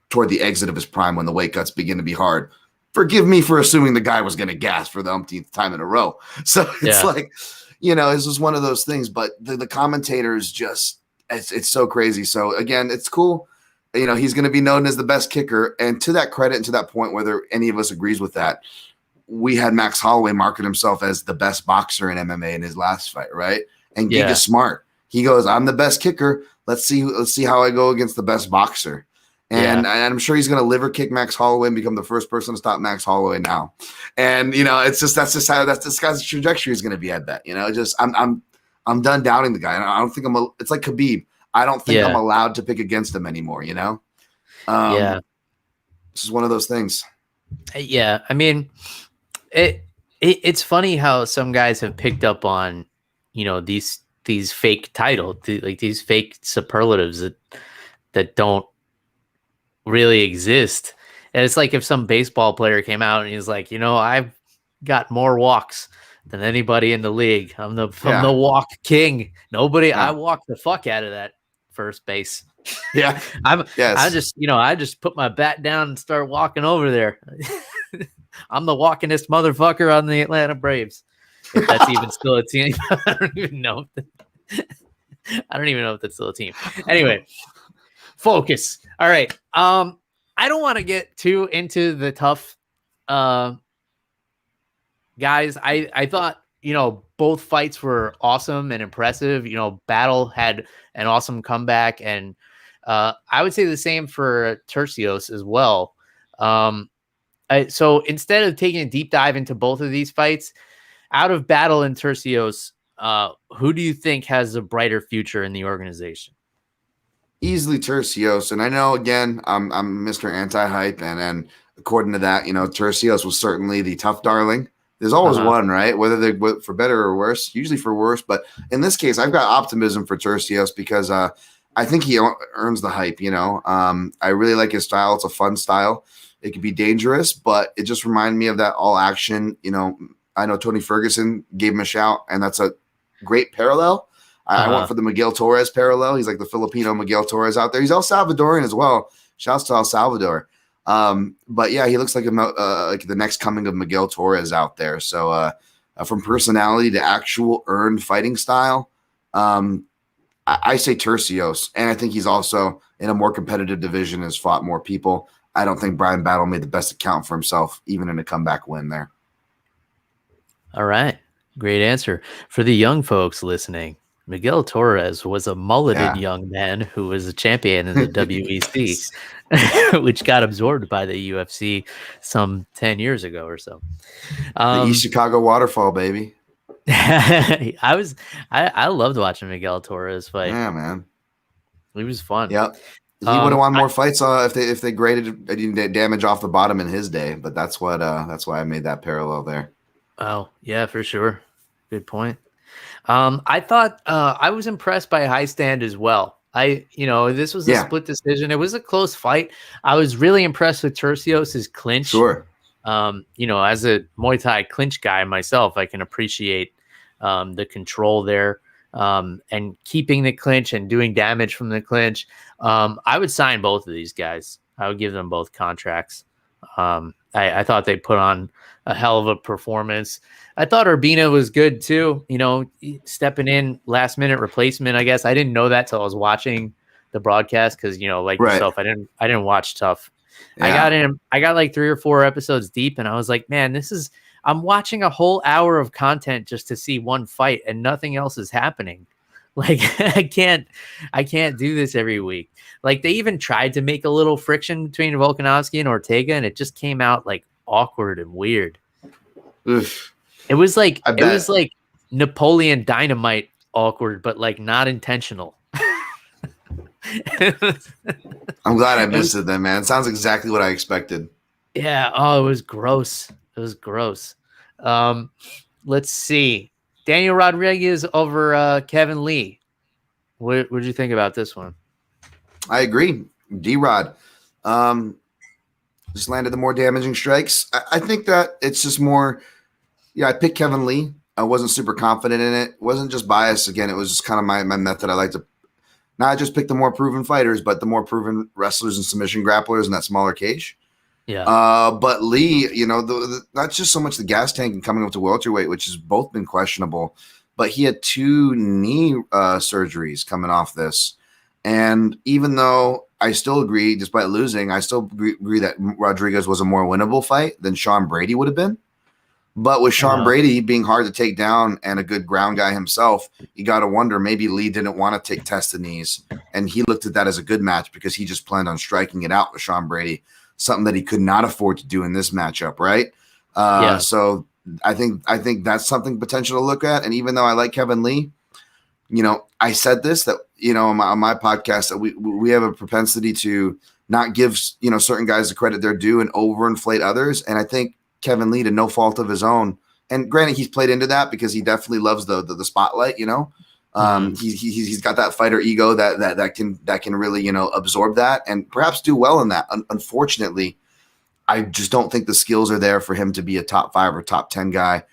toward the exit of his prime when the weight cuts begin to be hard. Forgive me for assuming the guy was going to gas for the umpteenth time in a row. So it's like, it's just one of those things. But the commentators just, it's so crazy. So again, it's cool. He's going to be known as the best kicker. And to that credit and to that point, whether any of us agrees with that, we had Max Holloway market himself as the best boxer in MMA in his last fight, right? And Giga's smart. He goes, I'm the best kicker. Let's see how I go against the best boxer. And I'm sure he's going to liver kick Max Holloway and become the first person to stop Max Holloway now. And that's just how this guy's trajectory is going to be. I bet. I'm done doubting the guy. I don't think it's like Khabib. I don't think I'm allowed to pick against him anymore. This is one of those things. Yeah, I mean, it's funny how some guys have picked up on these fake titles, like these fake superlatives that don't really exist. And it's like if some baseball player came out and he's like, I've got more walks than anybody in the league. I'm the walk king. I walk the fuck out of that first base. Yeah. I just put my bat down and start walking over there. I'm the walkingest motherfucker on the Atlanta Braves. If that's even still a team. I don't even know if that's still a team. Anyway, focus. All right. I don't want to get too into the tough guys. I thought, both fights were awesome and impressive. Battle had an awesome comeback, and I would say the same for Turcios as well. So instead of taking a deep dive into both of these fights, out of Battle and Turcios, who do you think has a brighter future in the organization? Easily Turcios. And I know, again, I'm Mr. Anti-hype, and according to that, Turcios was certainly the tough darling. There's always one, right? Whether they're for better or worse, usually for worse. But in this case, I've got optimism for Turcios because I think he earns the hype, I really like his style. It's a fun style. It could be dangerous, but it just reminded me of that all action. I know Tony Ferguson gave him a shout, and that's a great parallel. I went for the Miguel Torres parallel. He's like the Filipino Miguel Torres out there. He's El Salvadorian as well. Shouts to El Salvador. But yeah, he looks like like the next coming of Miguel Torres out there. So from personality to actual earned fighting style, I say Turcios, and I think he's also in a more competitive division, has fought more people. I don't think Bryan Battle made the best account for himself, even in a comeback win there. All right. Great answer. For the young folks listening, Miguel Torres was a mulleted young man who was a champion in the WEC, which got absorbed by the UFC some 10 years ago or so. The East Chicago waterfall, baby. I loved watching Miguel Torres fight. Yeah, man. He was fun. Yep. He would have won more fights if they graded damage off the bottom in his day, but that's why I made that parallel there. Oh, yeah, for sure. Good point. I thought I was impressed by Hiestand as well. This was a split decision. It was a close fight. I was really impressed with Turcios' clinch. Sure. As a Muay Thai clinch guy myself, I can appreciate the control there and keeping the clinch and doing damage from the clinch. I would sign both of these guys. I would give them both contracts. I thought they put on a hell of a performance. I thought Urbina was good too. Stepping in last minute replacement. I guess I didn't know that till I was watching the broadcast because yourself, I didn't watch Tough. Yeah. I got like 3 or 4 episodes deep, and I was like, man, I'm watching a whole hour of content just to see one fight, and nothing else is happening. Like I can't do this every week. Like they even tried to make a little friction between Volkanovski and Ortega, and it just came out like awkward and weird. Oof. It was like Napoleon Dynamite awkward, but like not intentional. I'm glad I missed it then, man. It sounds exactly what I expected. Yeah. Oh, it was gross. Let's see. Daniel Rodriguez over Kevin Lee. What did you think about this one? I agree. D-Rod just landed the more damaging strikes. I think that it's just more – I picked Kevin Lee. I wasn't super confident in it. It wasn't just bias. Again, it was just kind of my method. I like to not just pick the more proven fighters, but the more proven wrestlers and submission grapplers in that smaller cage. Yeah. But Lee, not just so much the gas tank and coming up to welterweight, which has both been questionable, but he had 2 knee surgeries coming off this. And even though I still agree, despite losing, I still agree that Rodriguez was a more winnable fight than Sean Brady would have been. But with Sean Brady being hard to take down and a good ground guy himself, you got to wonder, maybe Lee didn't want to take tested knees. And he looked at that as a good match because he just planned on striking it out with Sean Brady, something that he could not afford to do in this matchup, right? So I think that's something potential to look at. And even though I like Kevin Lee, I said this, that, on my podcast, that we have a propensity to not give, certain guys the credit they're due and overinflate others. And I think Kevin Lee, to no fault of his own, and granted, he's played into that because he definitely loves the spotlight, He's got that fighter ego that can really, absorb that and perhaps do well in that. Unfortunately, I just don't think the skills are there for him to be a top 5 or top 10 guy,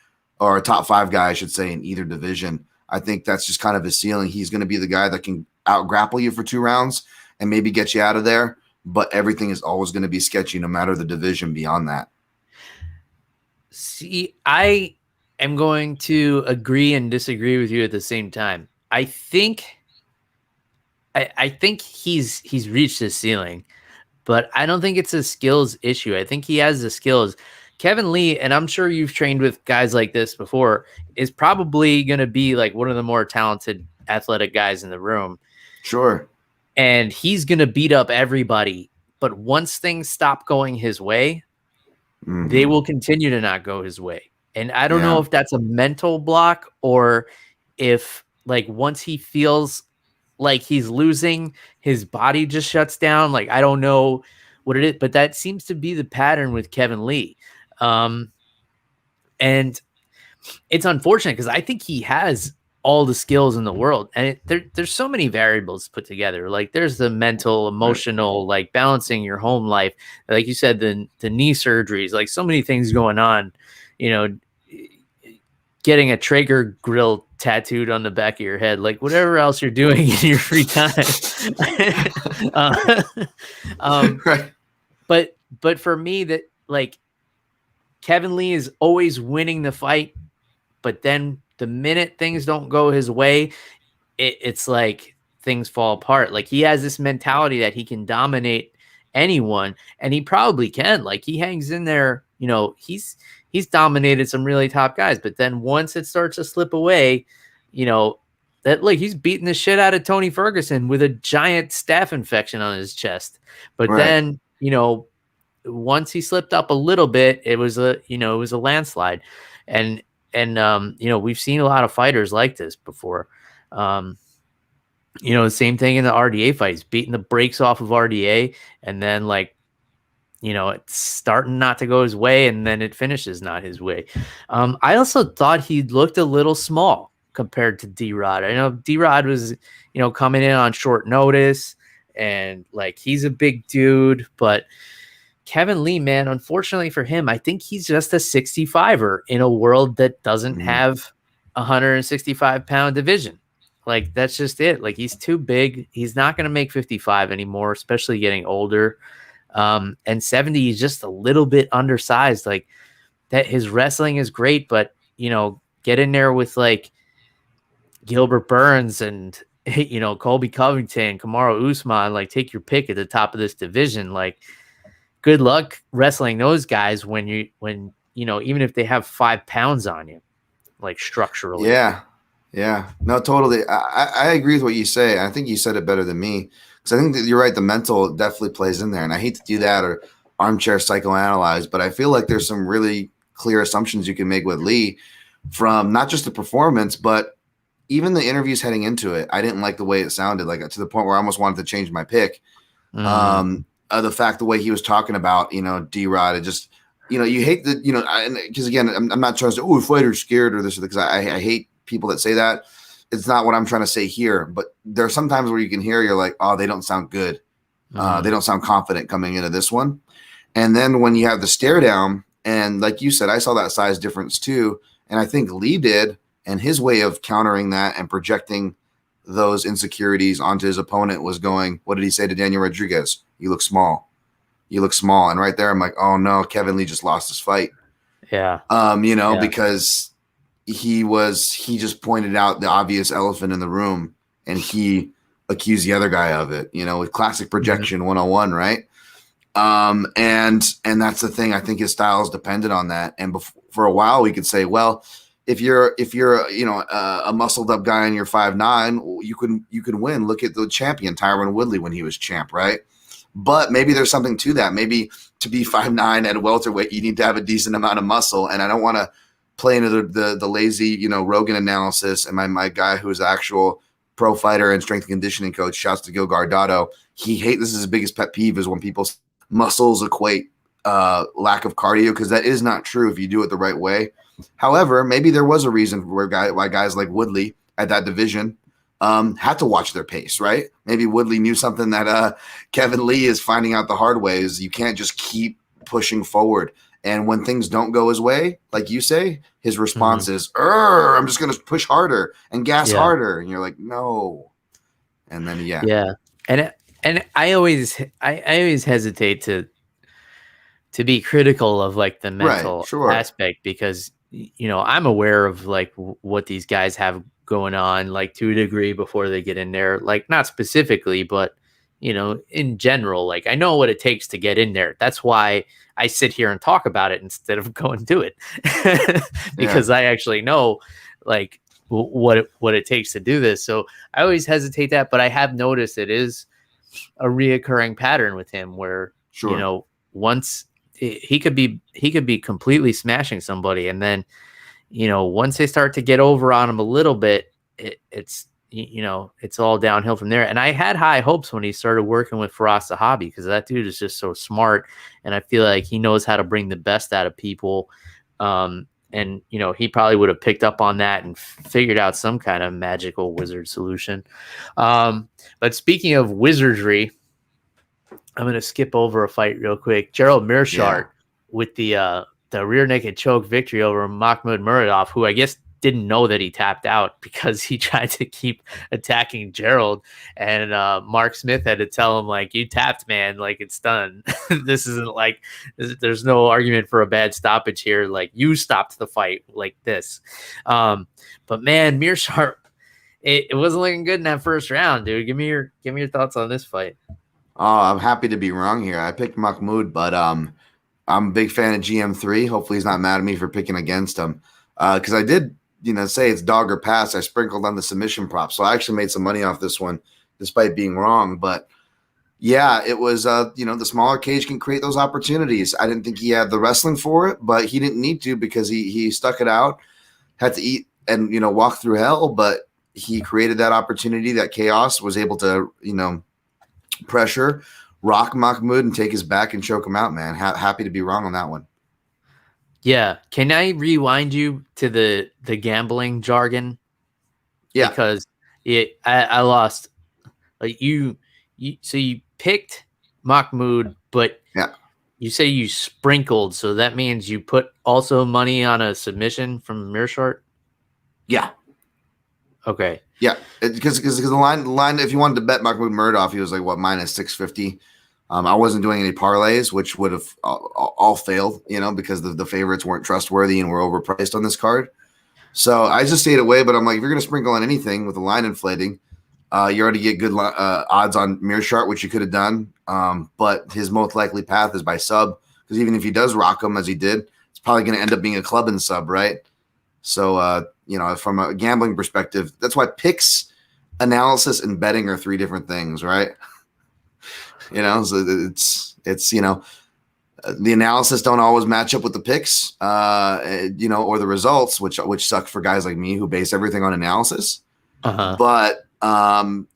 or a top 5 guy, I should say, in either division. I think that's just kind of his ceiling. He's going to be the guy that can out grapple you for 2 rounds and maybe get you out of there, but everything is always going to be sketchy no matter the division beyond that. See, I am going to agree and disagree with you at the same time. I think he's reached his ceiling, but I don't think it's a skills issue. I think he has the skills. Kevin Lee, and I'm sure you've trained with guys like this before, is probably going to be like one of the more talented athletic guys in the room. Sure. And he's going to beat up everybody. But once things stop going his way, they will continue to not go his way. And I don't know if that's a mental block or if, like, once he feels like he's losing, his body just shuts down. Like, I don't know what it is, but that seems to be the pattern with Kevin Lee. And it's unfortunate because I think he has all the skills in the world, and there's so many variables put together. Like there's the mental, emotional, like balancing your home life. Like you said, the knee surgeries, like so many things going on, getting a Traeger grill tattooed on the back of your head, like whatever else you're doing in your free time. Right. But for me, that like Kevin Lee is always winning the fight but then the minute things don't go his way, it's like things fall apart. Like he has this mentality that he can dominate anyone, and he probably can. Like he hangs in there, he's dominated some really top guys, but then once it starts to slip away, that like he's beating the shit out of Tony Ferguson with a giant staph infection on his chest. But then, once he slipped up a little bit, it was a landslide. And we've seen a lot of fighters like this before. The same thing in the RDA fight. He's beating the brakes off of RDA, and then it's starting not to go his way, and then it finishes not his way. I also thought he looked a little small compared to D-Rod. I know D-Rod was, coming in on short notice, and like he's a big dude, but Kevin Lee, man, unfortunately for him, I think he's just a 65er in a world that doesn't have a 165-pound division. Like, that's just it. Like, he's too big. He's not going to make 55 anymore, especially getting older. And 70 is just a little bit undersized. Like, that his wrestling is great, but, get in there with, like, Gilbert Burns and, Colby Covington, Kamaru Usman, like, take your pick at the top of this division. Like, good luck wrestling those guys when even if they have 5 pounds on you, like, structurally. Yeah, no, totally. I agree with what you say. I think you said it better than me, because I think that you're right. The mental definitely plays in there, and I hate to do that or armchair psychoanalyze, but I feel like there's some really clear assumptions you can make with Lee from not just the performance, but even the interviews heading into it. I didn't like the way it sounded, like to the point where I almost wanted to change my pick. The fact, the way he was talking about, D-Rod, it just, you hate the, because again, I'm not trying to say, oh, fighter's scared or this, because I hate people that say that. It's not what I'm trying to say here, but there are some times where you can hear, you're like, oh, they don't sound good. They don't sound confident coming into this one. And then when you have the stare down, and like you said, I saw that size difference too. And I think Lee did, and his way of countering that and projecting those insecurities onto his opponent was going, what did he say to Daniel Rodriguez? You look small. You look small. And right there, I'm like, oh no, Kevin Lee just lost his fight. Yeah. Because he just pointed out the obvious elephant in the room, and he accused the other guy of it, with classic projection 101, right? And that's the thing. I think his style is dependent on that. And for a while we could say, well, if you're a muscled up guy and you're 5'9", you can win. Look at the champion Tyron Woodley when he was champ, right? But maybe there's something to that. Maybe to be 5'9" at welterweight, you need to have a decent amount of muscle. And I don't want to play into the lazy, Rogan analysis. And my guy who is an actual pro fighter and strength and conditioning coach, shouts to Gil Guardado. This is his biggest pet peeve, is when people's muscles equate lack of cardio, because that is not true if you do it the right way. However, maybe there was a reason why guys like Woodley at that division had to watch their pace, right? Maybe Woodley knew something that Kevin Lee is finding out the hard way, is you can't just keep pushing forward. And when things don't go his way, like you say, his response is, I'm just going to push harder and gas harder. And you're like, no. And then, Yeah. And I always hesitate to be critical of like the mental aspect, because, I'm aware of like what these guys have going on, like to a degree, before they get in there, like not specifically, but, in general, like I know what it takes to get in there. That's why I sit here and talk about it instead of go and do it, because I actually know like what it takes to do this. So I always hesitate that, but I have noticed it is a reoccurring pattern with him where, once he could be completely smashing somebody, and then, once they start to get over on him a little bit, it's all downhill from there. And I had high hopes when he started working with Firas Zahabi, because that dude is just so smart, and I feel like he knows how to bring the best out of people. And he probably would have picked up on that and figured out some kind of magical wizard solution. But speaking of wizardry, I'm going to skip over a fight real quick. Gerald Meerschaert with the rear naked choke victory over Mahmoud Muradov, who I guess didn't know that he tapped out because he tried to keep attacking Gerald, and Mark Smith had to tell him, like, you tapped, man, like, it's done. This isn't like, there's no argument for a bad stoppage here. Like, you stopped the fight like this. But man, Meerschaert, it wasn't looking good in that first round, dude. Give me your thoughts on this fight. Oh, I'm happy to be wrong here. I picked Mahmoud, but I'm a big fan of GM3. Hopefully he's not mad at me for picking against him. Because I did, say it's dog or pass. I sprinkled on the submission prop. So I actually made some money off this one, despite being wrong. But yeah, it was, the smaller cage can create those opportunities. I didn't think he had the wrestling for it, but he didn't need to because he stuck it out, had to eat and, walk through hell. But he created that opportunity, that chaos, was able to, pressure, rock Mahmoud and take his back and choke him out, man. Happy to be wrong on that one. Yeah. Can I rewind you to the gambling jargon? Yeah. Because I lost. Like so you picked Mahmoud, but yeah, you say you sprinkled, so that means you put also money on a submission from Meerschaert? Yeah. Okay. Yeah, because the line, if you wanted to bet Mahmoud Murdoff, he was like, what, minus 650. I wasn't doing any parlays, which would have all failed, because the favorites weren't trustworthy and were overpriced on this card. So I just stayed away, but I'm like, if you're going to sprinkle on anything with the line inflating, you already get good odds on Meerschaert, which you could have done. But his most likely path is by sub, because even if he does rock him as he did, it's probably going to end up being a club and sub, right? So, from a gambling perspective, that's why picks, analysis, and betting are three different things, right? So it's the analysis don't always match up with the picks, or the results, which suck for guys like me who base everything on analysis. Uh-huh. But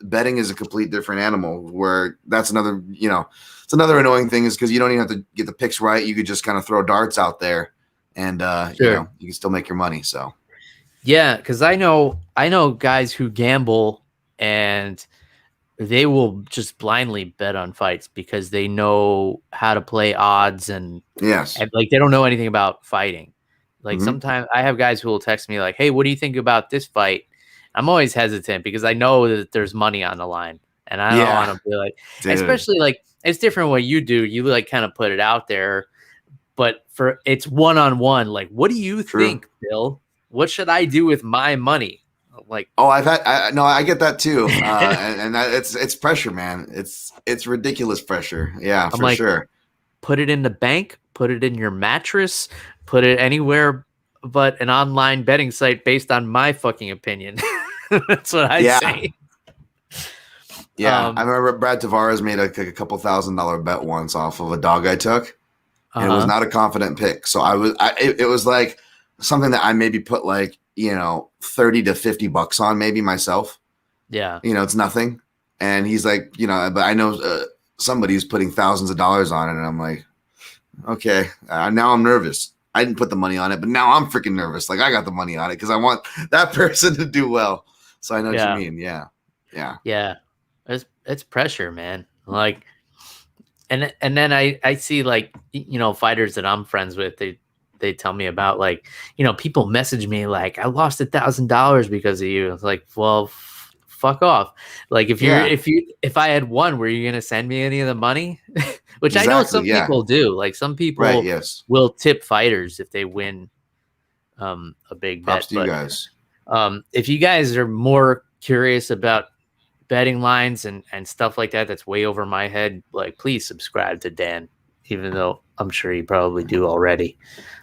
betting is a complete different animal, where that's another, it's another annoying thing, is because you don't even have to get the picks right. You could just kind of throw darts out there. And sure. You can still make your money. So yeah, because I know guys who gamble and they will just blindly bet on fights because they know how to play odds and like they don't know anything about fighting. Like sometimes I have guys who will text me like, "Hey, what do you think about this fight?" I'm always hesitant because I know that there's money on the line, and I don't want to be like, especially like it's different what you do. You like kind of put it out there. But it's one-on-one. Like, what do you think, Bill? What should I do with my money? Like, I get that too, and that it's pressure, man. It's ridiculous pressure. Yeah, for sure. Put it in the bank. Put it in your mattress. Put it anywhere but an online betting site based on my fucking opinion. That's what I say. Yeah, I remember Brad Tavares made a couple $1,000 bet once off of a dog I took. And it was not a confident pick. So it was like something that I maybe put like, $30 to $50 on maybe myself. Yeah. It's nothing. And he's like, but I know somebody's putting thousands of dollars on it. And I'm like, okay, now I'm nervous. I didn't put the money on it, but now I'm freaking nervous. Like I got the money on it because I want that person to do well. So I know what you mean. Yeah. Yeah. Yeah. It's pressure, man. Like, And then I see like, fighters that I'm friends with, they tell me about like, people message me like, I lost $1,000 because of you. It's like, well, fuck off. Like if I had won, were you going to send me any of the money? Which exactly, I know some people do. Like some people will tip fighters if they win a big Props bet. To you guys. If you guys are more curious about betting lines and stuff like that's way over my head, like please subscribe to Dan, even though I'm sure you probably do already.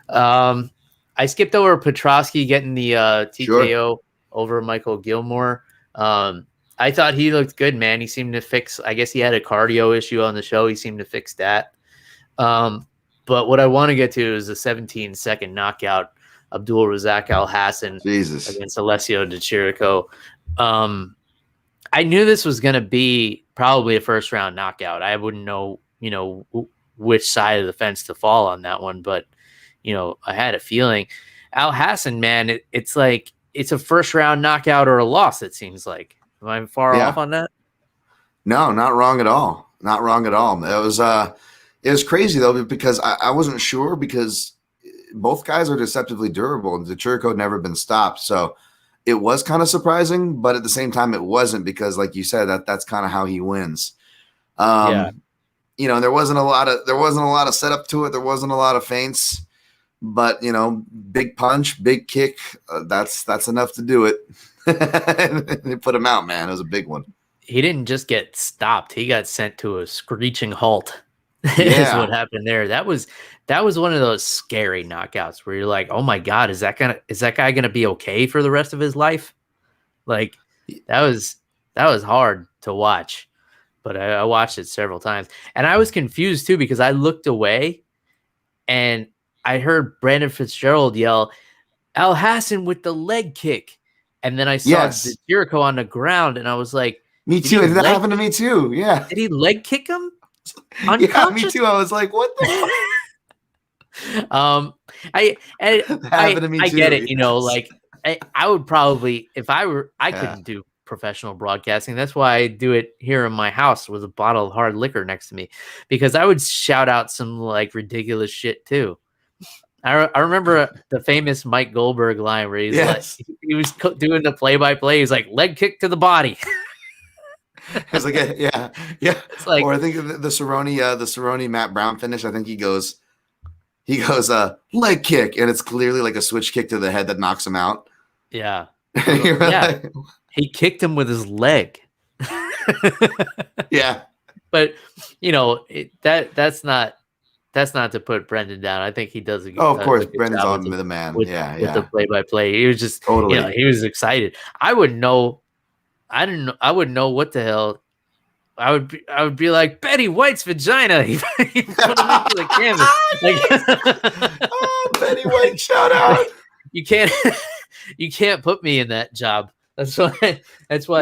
I skipped over Petrosky getting the TKO over Michael Gilmore. I thought he looked good, man. He seemed to fix, I guess he had a cardio issue on the show. He seemed to fix that. But what I want to get to is a 17-second knockout, Abdul Razak Alhassan against Alessio de Chirico. I knew this was going to be probably a first round knockout. I wouldn't know, which side of the fence to fall on that one, but I had a feeling. Alhassan, man, it's like it's a first round knockout or a loss. It seems like. Am I far off on that? No, not wrong at all. Not wrong at all. It was crazy though because I wasn't sure because both guys are deceptively durable, and the Chirico had never been stopped. So it was kind of surprising, but at the same time, it wasn't, because, like you said, that's kind of how he wins. Yeah. There wasn't a lot of setup to it. There wasn't a lot of feints, but big punch, big kick. That's enough to do it. They put him out, man. It was a big one. He didn't just get stopped. He got sent to a screeching halt. Yeah. Is what happened there. That was one of those scary knockouts where you're like, oh my God, is that guy gonna be okay for the rest of his life? Like, that was hard to watch. But I watched it several times. And I was confused too, because I looked away and I heard Brandon Fitzgerald yell, Al Hassan with the leg kick. And then I saw the Chirico on the ground, and I was like, me too. That happened to me too. Yeah. Did he leg kick him? Yeah, me too. I was like, what the fuck? I get it, like I would probably, if I couldn't do professional broadcasting. That's why I do it here in my house with a bottle of hard liquor next to me, because I would shout out some like ridiculous shit too. I remember the famous Mike Goldberg line where he's like, he was doing the play-by-play. He's like, leg kick to the body. It's like, yeah. It's like, or I think the Cerrone Matt Brown finish. I think he goes leg kick, and it's clearly like a switch kick to the head that knocks him out. Yeah, like, he kicked him with his leg. Yeah, but that's not to put Brendan down. I think he does. Of course, Brendan's on the man. With the play-by-play. He was just totally. He was excited. I wouldn't know what the hell. I would be like, Betty White's vagina. He put him into the canvas. Betty White, shout out. You can't put me in that job. That's why I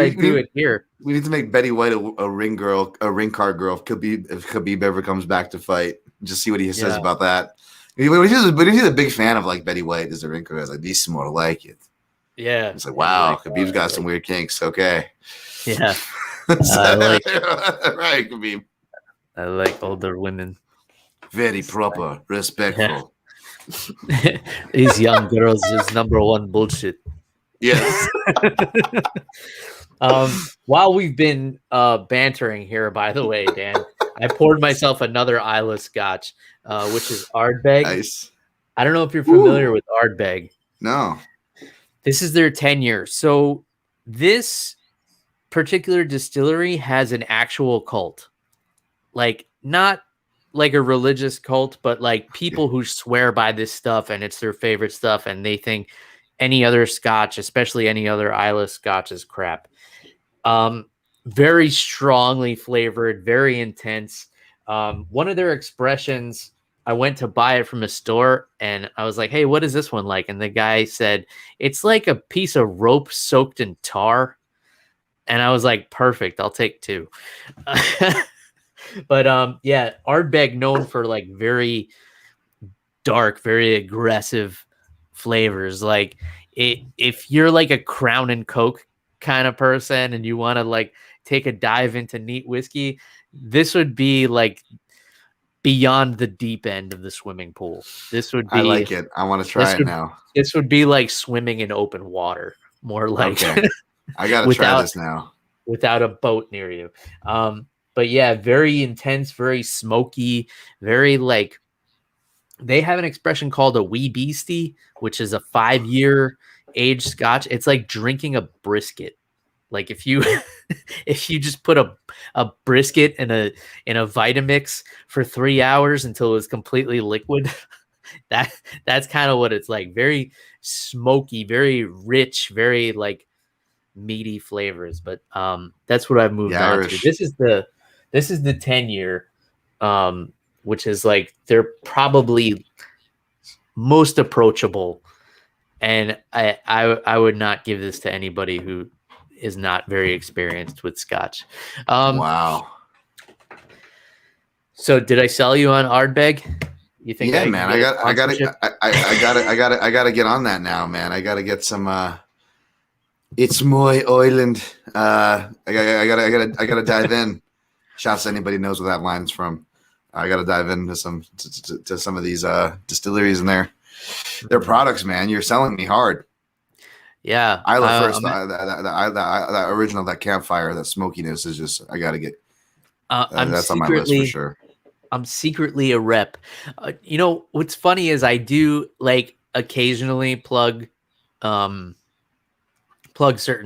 do it here. We need to make Betty White a ring card girl. If Khabib ever comes back to fight, just see what he says about that. But he's a big fan of like Betty White as a ring card. I was like, this is more like it. Yeah, it's like, wow, Khabib's got some weird kinks. Okay. Yeah. Right, Khabib. I like older women. Very proper, respectful. Yeah. These young girls is number one bullshit. Yes. While we've been bantering here, by the way, Dan, I poured myself another Isla Scotch, which is Ardbeg. Nice. I don't know if you're familiar with Ardbeg. No. This is their 10-year. So this particular distillery has an actual cult. Like, not like a religious cult, but like people who swear by this stuff and it's their favorite stuff, and they think any other Scotch, especially any other Isla Scotch, is crap. Very strongly flavored, very intense. One of their expressions, I went to buy it from a store and I was like, hey, what is this one like? And the guy said, it's like a piece of rope soaked in tar. And I was like, perfect, I'll take two. But Ardbeg, known for like very dark, very aggressive flavors. Like if you're like a Crown and Coke kind of person and you want to like take a dive into neat whiskey, this would be like beyond the deep end of the swimming pool. This would be, I like it. I want to try it now. This would be like swimming in open water, more like. Okay. I gotta try this now without a boat near you. But yeah, very intense, very smoky, very like. They have an expression called a wee beastie, which is a 5-year aged Scotch. It's like drinking a brisket. Like if you just put a brisket in a Vitamix for 3 hours until it was completely liquid, that's kind of what it's like. Very smoky, very rich, very like meaty flavors. But that's what I've moved on to. This is the 10-year, which is like they're probably most approachable, and I would not give this to anybody who is not very experienced with Scotch. Wow. So did I sell you on Ardbeg? You think? Yeah, man. I gotta get on that now, man. I gotta get some. It's my island. I gotta dive in. Shouts to anybody who knows where that line's from. I gotta dive into some of these distilleries in there. Their products, man. You're selling me hard. Yeah. Isla first, that original, that campfire, that smokiness is just, I got to get, that's on my list for sure. I'm secretly a rep. You know, what's funny is I do like occasionally plug certain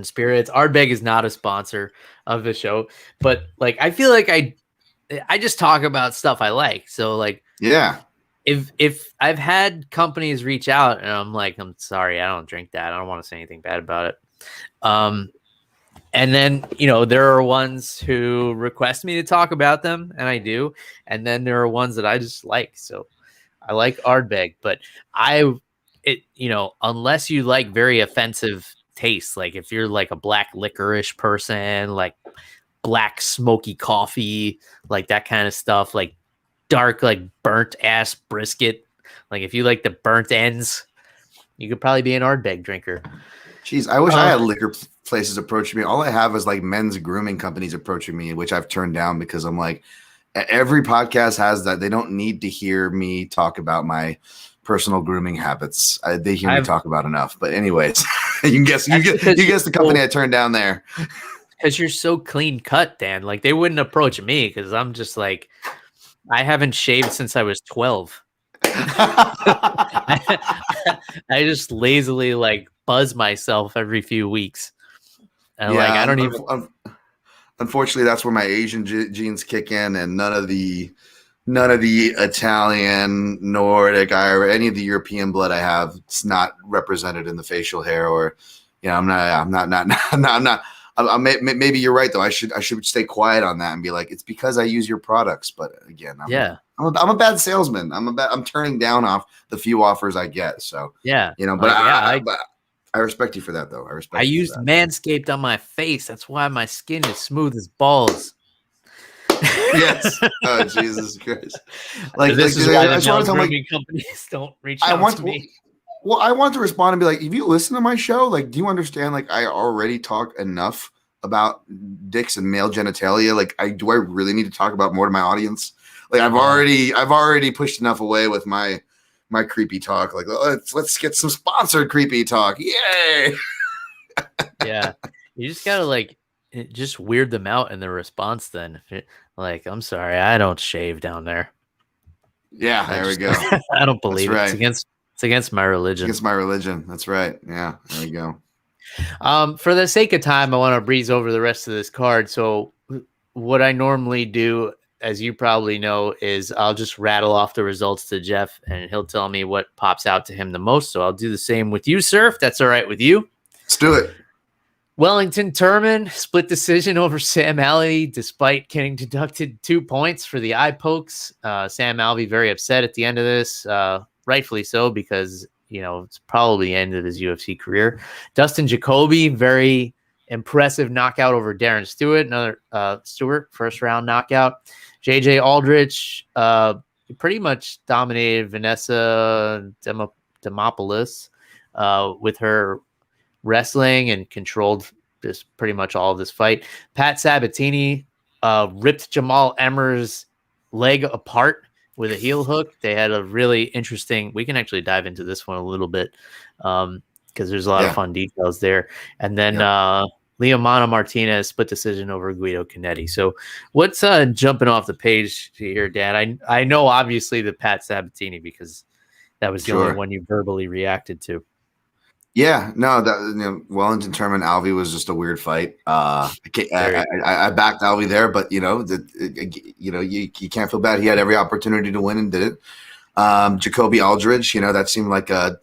spirits. Ardbeg is not a sponsor of the show, but like, I feel like I just talk about stuff I like. So like, yeah, if I've had companies reach out and I'm like, I'm sorry, I don't drink that. I don't want to say anything bad about it. And then, you know, there are ones who request me to talk about them, and I do. And then there are ones that I just like. So I like Ardbeg, but you know, unless you like very offensive tastes, like if you're like a black licorice person, like black smoky coffee, like that kind of stuff, like dark, like burnt ass brisket. Like if you like the burnt ends, you could probably be an Ardbeg drinker. Jeez, I wish I had liquor places approaching me. All I have is like men's grooming companies approaching me, which I've turned down because I'm like, every podcast has that. They don't need to hear me talk about my personal grooming habits. They hear me talk about enough. But anyways, you guess the company I turned down there. Because you're so clean cut, Dan. Like they wouldn't approach me because I'm just like, I haven't shaved since I was 12. I just lazily like buzz myself every few weeks. And like, I don't even. Unfortunately, that's where my Asian genes kick in, and none of the Italian, Nordic, or any of the European blood I have, it's not represented in the facial hair. Or, you know, I'm not. Maybe you're right though. I should stay quiet on that and be like, it's because I use your products. But again, I'm a bad salesman. I'm turning down off the few offers I get. So yeah, you know, but I respect you for that though. I used Manscaped on my face. That's why my skin is smooth as balls. Yes. Oh Jesus Christ! Like this is why the grooming companies don't reach out to me. Well, I want to respond and be like, if you listen to my show, like, do you understand? Like, I already talk enough about dicks and male genitalia. Like, do I really need to talk about more to my audience? Like, I've already pushed enough away with my creepy talk. Like, let's get some sponsored creepy talk. Yay! Yeah, you just gotta like just weird them out in the response. Then, like, I'm sorry, I don't shave down there. Yeah, there we go. I don't believe it. It's against my religion. Against my religion. That's right. Yeah, there we go. For the sake of time, I want to breeze over the rest of this card. So what I normally do, as you probably know, is I'll just rattle off the results to Jeff, and he'll tell me what pops out to him the most. So I'll do the same with you, sir, if that's all right with you. Let's do it. Wellington Turman, split decision over Sam Alvey, despite getting deducted 2 points for the eye pokes. Sam Alvey very upset at the end of this. Rightfully so, because, you know, it's probably the end of his UFC career. Dustin Jacoby, very impressive knockout over Darren Stewart, another Stewart, first round knockout. JJ Aldrich pretty much dominated Vanessa Demopoulos with her wrestling and controlled this pretty much all of this fight. Pat Sabatini ripped Jamal Emmer's leg apart with a heel hook. They had a really interesting, we can actually dive into this one a little bit because there's a lot of fun details there. And then Leomana Martinez split decision over Guido Canetti. So what's jumping off the page here, Dan? I know obviously the Pat Sabatini because that was the only one you verbally reacted to. Yeah, no, Wellington Turman Alvey was just a weird fight. I backed Alvey there, but you can't feel bad. He had every opportunity to win and did it. Jacoby Aldridge, that seemed like a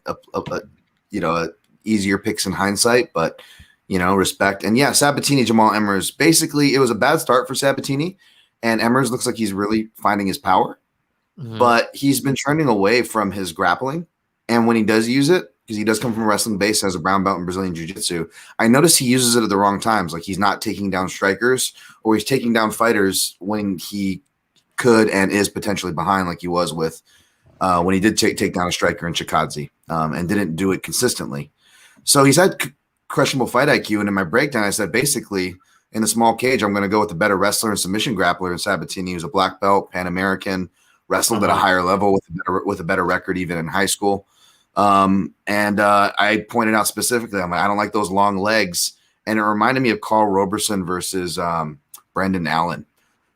easier picks in hindsight, but respect. And Sabatini, Jamal Emmers, basically it was a bad start for Sabatini, and Emmers looks like he's really finding his power, but he's been trending away from his grappling, and when he does use it, because he does come from a wrestling base, has a brown belt in Brazilian Jiu-Jitsu, I notice he uses it at the wrong times. Like he's not taking down strikers, or he's taking down fighters when he could and is potentially behind, like he was with when he did take down a striker in Chikadze, and didn't do it consistently. So he's had questionable fight IQ, and in my breakdown, I said basically in the small cage, I'm going to go with the better wrestler and submission grappler in Sabatini, who's a black belt, Pan American, wrestled at a higher level with a better record even in high school. And I pointed out specifically, I'm like, I don't like those long legs. And it reminded me of Carl Roberson versus Brendan Allen,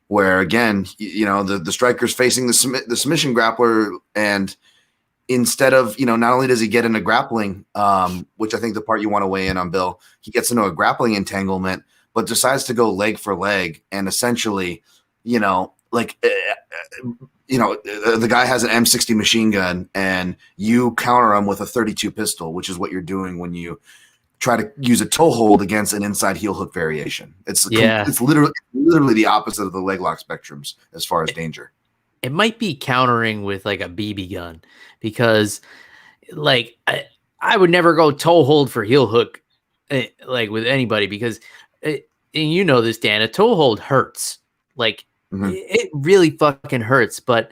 where again, the striker's facing the submission grappler, and instead of, not only does he get into grappling, which I think the part you want to weigh in on, Bill, he gets into a grappling entanglement, but decides to go leg for leg, and essentially, the guy has an M60 machine gun, and you counter him with a 32 pistol, which is what you're doing when you try to use a toe hold against an inside heel hook variation. It's literally the opposite of the leg lock spectrums as far as danger. It might be countering with like a BB gun, because like I would never go toe hold for heel hook like with anybody, because and you know this, Dan, a toe hold hurts. Like it really fucking hurts. But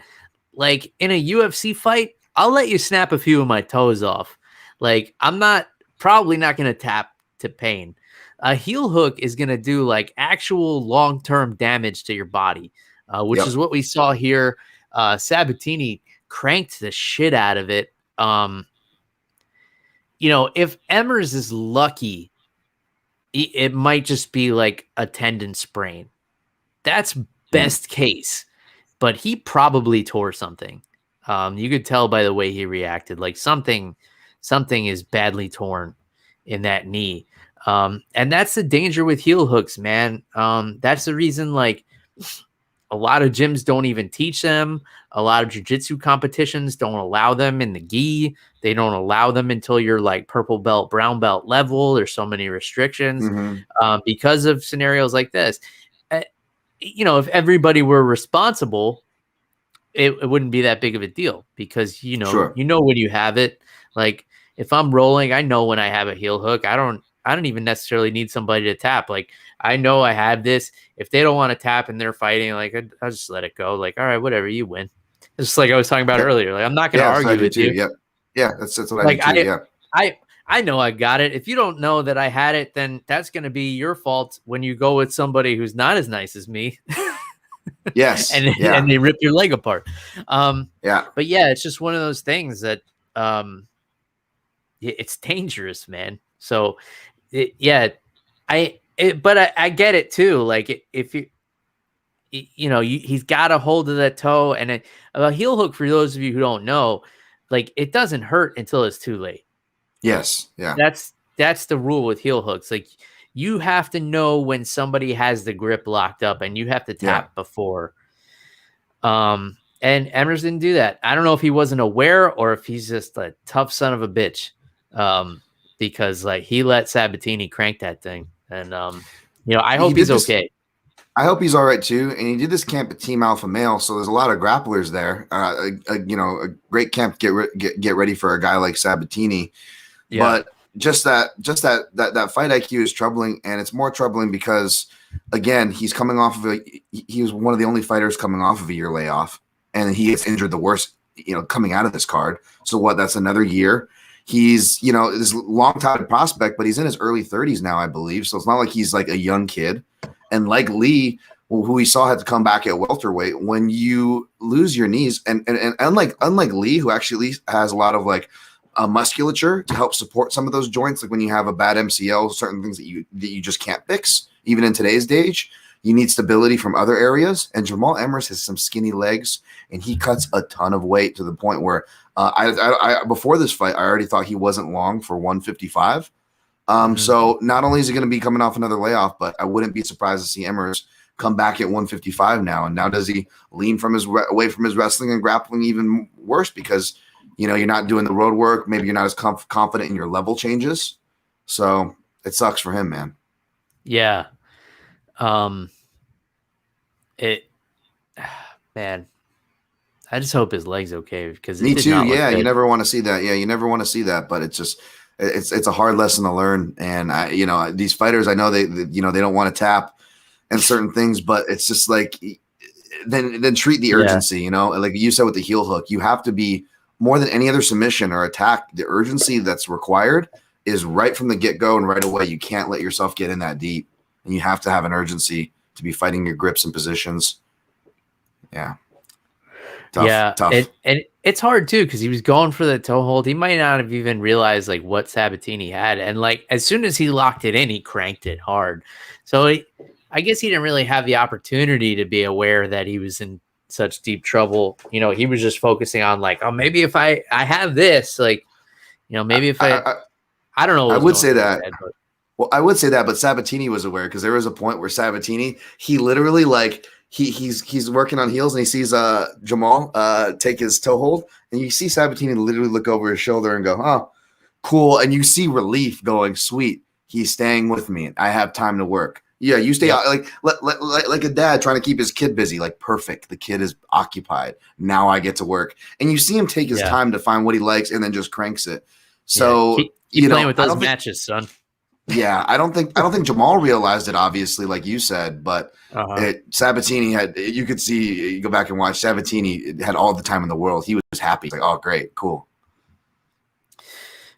like in a UFC fight, I'll let you snap a few of my toes off. Like I'm probably not going to tap to pain. A heel hook is going to do like actual long-term damage to your body, which is what we saw here. Sabatini cranked the shit out of it. If Emmers is lucky, it might just be like a tendon sprain. That's best case, but he probably tore something. You could tell by the way he reacted, like something is badly torn in that knee. And that's the danger with heel hooks, man. That's the reason, like, a lot of gyms don't even teach them. A lot of jiu-jitsu competitions don't allow them in the gi. They don't allow them until you're like purple belt, brown belt level. There's so many restrictions because of scenarios like this. If everybody were responsible, it wouldn't be that big of a deal, because, you know when you have it. Like if I'm rolling, I know when I have a heel hook. I don't even necessarily need somebody to tap. Like I know I have this. If they don't want to tap and they're fighting, like I'll just let it go. Like, all right, whatever, you win. It's just like I was talking about earlier. Like I'm not going to argue with you. Yep. Yeah, that's what I do too. Yeah. I know I got it. If you don't know that I had it, then that's going to be your fault when you go with somebody who's not as nice as me. Yes. and they rip your leg apart. But yeah, it's just one of those things that it's dangerous, man. So I get it too. Like if he's got a hold of that toe, and a heel hook, for those of you who don't know, like it doesn't hurt until it's too late. Yes. Yeah. That's the rule with heel hooks. Like you have to know when somebody has the grip locked up, and you have to tap before. And Emmers didn't do that. I don't know if he wasn't aware or if he's just a tough son of a bitch. Because like he let Sabatini crank that thing, and I hope he's okay. I hope he's all right too. And he did this camp at Team Alpha Male, so there's a lot of grapplers there. A great camp to get ready for a guy like Sabatini. Yeah. But just that fight IQ is troubling, and it's more troubling because again he's coming off of he was one of the only fighters coming off of a year layoff, and he gets injured the worst coming out of this card. So that's another year. He's, this long-time prospect, but he's in his early 30s now, I believe. So it's not like he's like a young kid. And like Lee, who we saw had to come back at welterweight, when you lose your knees, and unlike Lee, who actually has a lot of like musculature to help support some of those joints, like when you have a bad MCL, certain things that you just can't fix, even in today's age. You need stability from other areas. And Jamal Emmers has some skinny legs, and he cuts a ton of weight to the point where I before this fight, I already thought he wasn't long for 155. So not only is he going to be coming off another layoff, but I wouldn't be surprised to see Emmers come back at 155 now. And now does he lean away from his wrestling and grappling even worse because, you're not doing the road work. Maybe you're not as confident in your level changes. So it sucks for him, man. Yeah. Man, I just hope his leg's okay, because me too. Yeah, you never want to see that. Yeah, you never want to see that, but it's just it's a hard lesson to learn. And these fighters, I know they don't want to tap and certain things, but it's just like then treat the urgency. Like you said with the heel hook, you have to be more than any other submission or attack. The urgency that's required is right from the get-go and right away. You can't let yourself get in that deep, and you have to have an urgency to be fighting your grips and positions. Yeah. Tough. And it's hard too because he was going for the toe hold. He might not have even realized like what Sabatini had, and like as soon as he locked it in, he cranked it hard. So I guess he didn't really have the opportunity to be aware that he was in such deep trouble. You know, he was just focusing on like, oh, maybe if I have this, like, you know, maybe if I don't know. I would say that. Head, but. Well, I would say that, but Sabatini was aware because there was a point where Sabatini, he literally like he's working on heels and he sees Jamal take his toe hold, and you see Sabatini literally look over his shoulder and go, "Oh, cool," and you see relief going, "Sweet, he's staying with me. I have time to work." Yeah, you stay out like a dad trying to keep his kid busy. Like, perfect. The kid is occupied. Now I get to work, and you see him take his time to find what he likes, and then just cranks it. So keep playing with those matches, son. Yeah, I don't think Jamal realized it, obviously, like you said, but Sabatini had, you could see, you go back and watch, Sabatini had all the time in the world. He was happy. Like, oh, great, cool.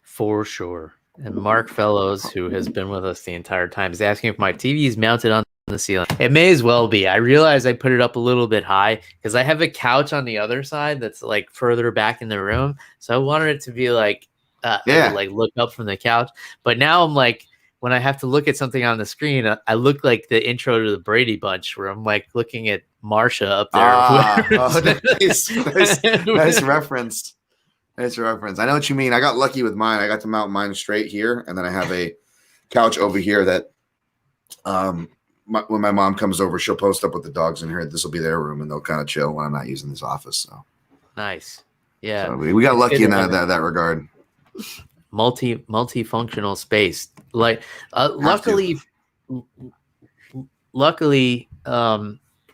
For sure. And Mark Fellows, who has been with us the entire time, is asking if my TV is mounted on the ceiling. It may as well be. I realize I put it up a little bit high because I have a couch on the other side that's like further back in the room. So I wanted it to be like, I could, like look up from the couch. But now I'm like, when I have to look at something on the screen, I look like the intro to the Brady Bunch, where I'm like looking at Marsha up there. Nice reference. Nice reference. I know what you mean. I got lucky with mine. I got to mount mine straight here, and then I have a couch over here that when my mom comes over, she'll post up with the dogs in here. This will be their room, and they'll kind of chill when I'm not using this office. So nice. Yeah. So we got lucky in that regard. Multifunctional space. Like luckily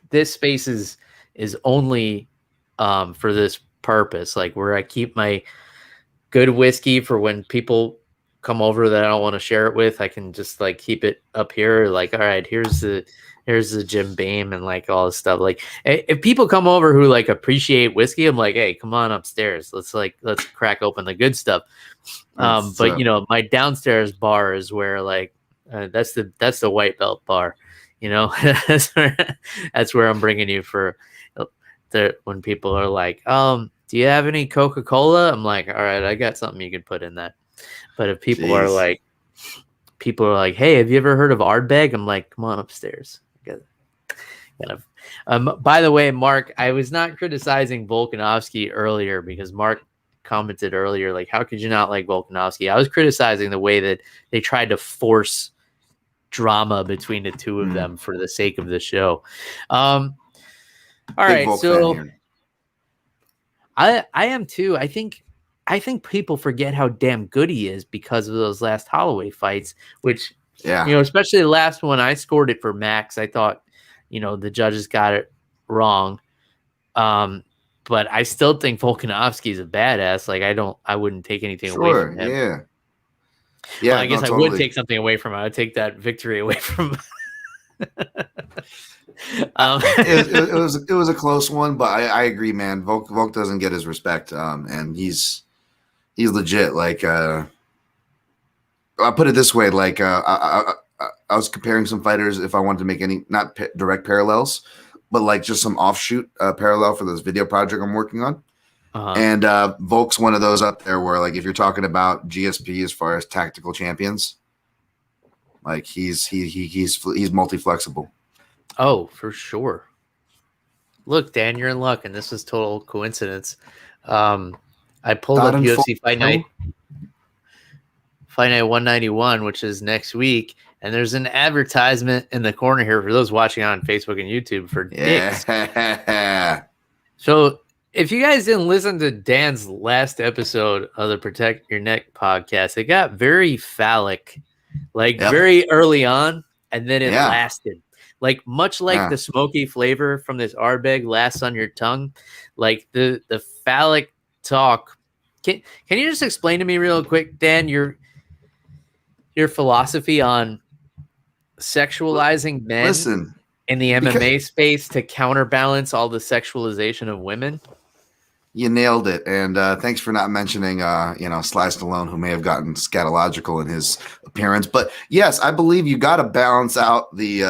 this space is only for this purpose, like where I keep my good whiskey for when people come over that I don't want to share it with. I can just like keep it up here, like, all right, here's the Jim Beam and like all this stuff. Like if people come over who like appreciate whiskey, I'm like, hey, come on upstairs, let's crack open the good stuff. But you know, my downstairs bar is where like that's the white belt bar, you know. that's where I'm bringing you for when people are like, do you have any Coca-Cola? I'm like, all right, I got something you can put in that. But if people are like, hey, have you ever heard of Ardbeg? I'm like, come on upstairs. By the way, Mark, I was not criticizing Volkanovski earlier because Mark commented earlier, like, how could you not like Volkanovski? I was criticizing the way that they tried to force drama between the two of them for the sake of the show. All right, so I am too. I think people forget how damn good he is because of those last Holloway fights, which, you know, especially the last one, I scored it for Max. I thought, you know, the judges got it wrong. But I still think Volkanovski is a badass. Like, I wouldn't take anything away from him. Yeah. Well, I guess I would take something away from him. I'd take that victory away from him. It was a close one, but I agree, man. Volk doesn't get his respect, and he's legit. Like, I'll put it this way: like, I was comparing some fighters if I wanted to make any not direct parallels, but like just some offshoot parallel for this video project I'm working on. And Volk's one of those up there where, like, if you're talking about GSP as far as tactical champions, like he's multi-flexible. Oh, for sure. Look, Dan, you're in luck, and this is total coincidence. I pulled up UFC Fight Night 191, which is next week, and there's an advertisement in the corner here for those watching on Facebook and YouTube for dicks. So if you guys didn't listen to Dan's last episode of the Protect Your Neck podcast, it got very phallic, like very early on, and then it lasted. Like much like the smoky flavor from this Ardbeg lasts on your tongue, like the phallic talk. Can you just explain to me real quick, Dan, your philosophy on sexualizing men in the MMA space to counterbalance all the sexualization of women? You nailed it, and thanks for not mentioning, Sly Stallone, who may have gotten scatological in his appearance. But yes, I believe you got to balance out the,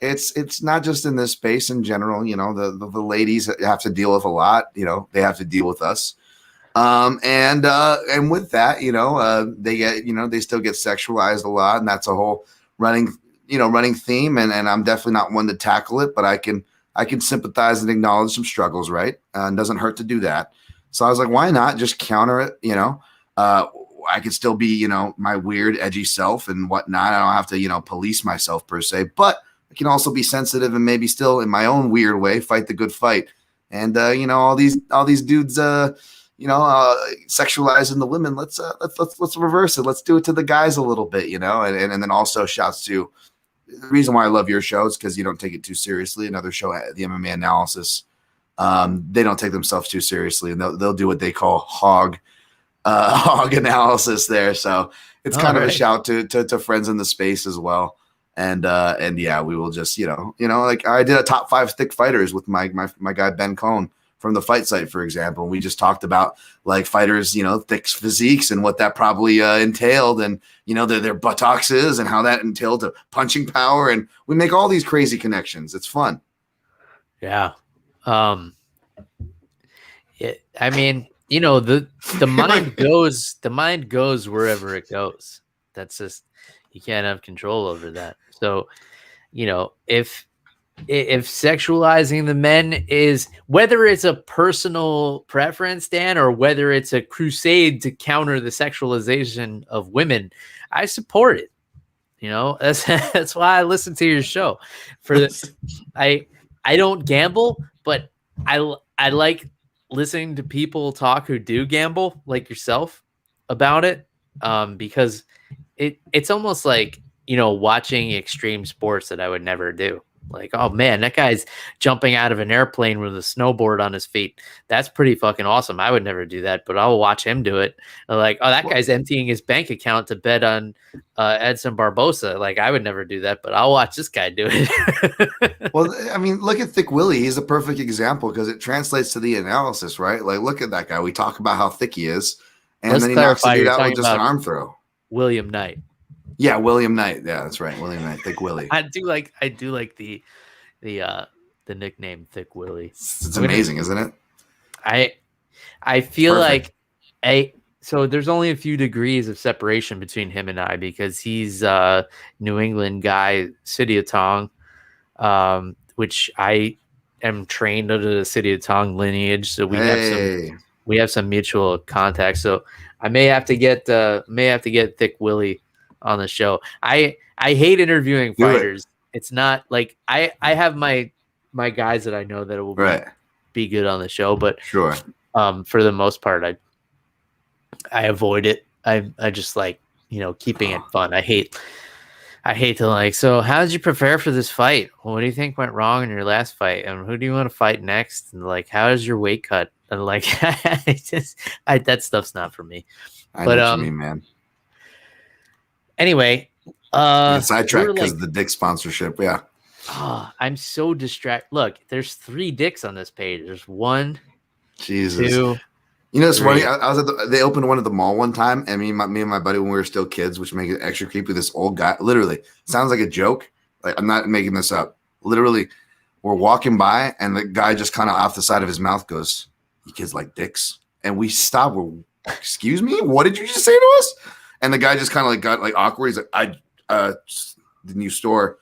it's not just in this space in general. You know, the ladies have to deal with a lot. You know, they have to deal with us. And with that, you know, they get, you know, they still get sexualized a lot, and that's a whole running theme. And I'm definitely not one to tackle it, but I can sympathize and acknowledge some struggles, right? And doesn't hurt to do that. So I was like, why not just counter it? You know, I could still be, you know, my weird, edgy self and whatnot. I don't have to, you know, police myself per se, but I can also be sensitive and maybe still in my own weird way, fight the good fight. And, you know, all these dudes, you know, sexualizing the women. Let's reverse it. Let's do it to the guys a little bit, you know, and then also shouts to the reason why I love your show is because you don't take it too seriously. Another show, the MMA Analysis, they don't take themselves too seriously, and they'll do what they call hog analysis there. So it's kind of a shout to friends in the space as well. And yeah, we will just, you know, like I did a top 5 thick fighters with my guy, Ben Cohn from the Fight Site, for example. We just talked about like fighters, you know, thick physiques and what that probably entailed, and, you know, their buttocks and how that entailed to punching power. And we make all these crazy connections. It's fun. Yeah. I mean, you know, the mind goes wherever it goes. That's just, you can't have control over that. So, you know, if sexualizing the men is, whether it's a personal preference, Dan, or whether it's a crusade to counter the sexualization of women, I support it. You know, that's why I listen to your show. For this, I don't gamble, but I like listening to people talk who do gamble, like yourself, about it, because it's almost like, you know, watching extreme sports that I would never do. Like, oh man, that guy's jumping out of an airplane with a snowboard on his feet. That's pretty fucking awesome. I would never do that, but I'll watch him do it. Like, oh, that guy's emptying his bank account to bet on Edson Barboza. Like, I would never do that, but I'll watch this guy do it. Well, I mean, look at Thick Willie. He's a perfect example because it translates to the analysis, right? Like, look at that guy. We talk about how thick he is, and then he knocks the dude out with just an arm throw. William Knight. Yeah, William Knight. Yeah, that's right. William Knight, Thick Willie. I do like the nickname Thick Willie. It's amazing, isn't it? I feel perfect. Like so there's only a few degrees of separation between him and I, because he's a New England guy, City of Tong, which I am trained under the City of Tong lineage, so we have some mutual contacts. So I may have to get Thick Willie on the show. I hate interviewing fighters. It's not like I have my guys that I know that will be good on the show, but sure. For the most part, I avoid it. I just like, you know, keeping it fun. I hate to like, so how did you prepare for this fight? What do you think went wrong in your last fight? And who do you want to fight next? And like, how is your weight cut? And like, that stuff's not for me. I know what you mean, man. Anyway, sidetracked because of the dick sponsorship. Yeah. Oh, I'm so distracted. Look, there's 3 dicks on this page. There's 1, Jesus. 2. You know, it's funny. I was they opened one at the mall one time, and me and my buddy, when we were still kids, which make it extra creepy. This old guy, literally, sounds like a joke. Like, I'm not making this up. Literally, we're walking by, and the guy just kind of off the side of his mouth goes, "You kids like dicks?" And we stop. We're, excuse me, what did you just say to us? And the guy just kind of like got like awkward. He's like, the new store,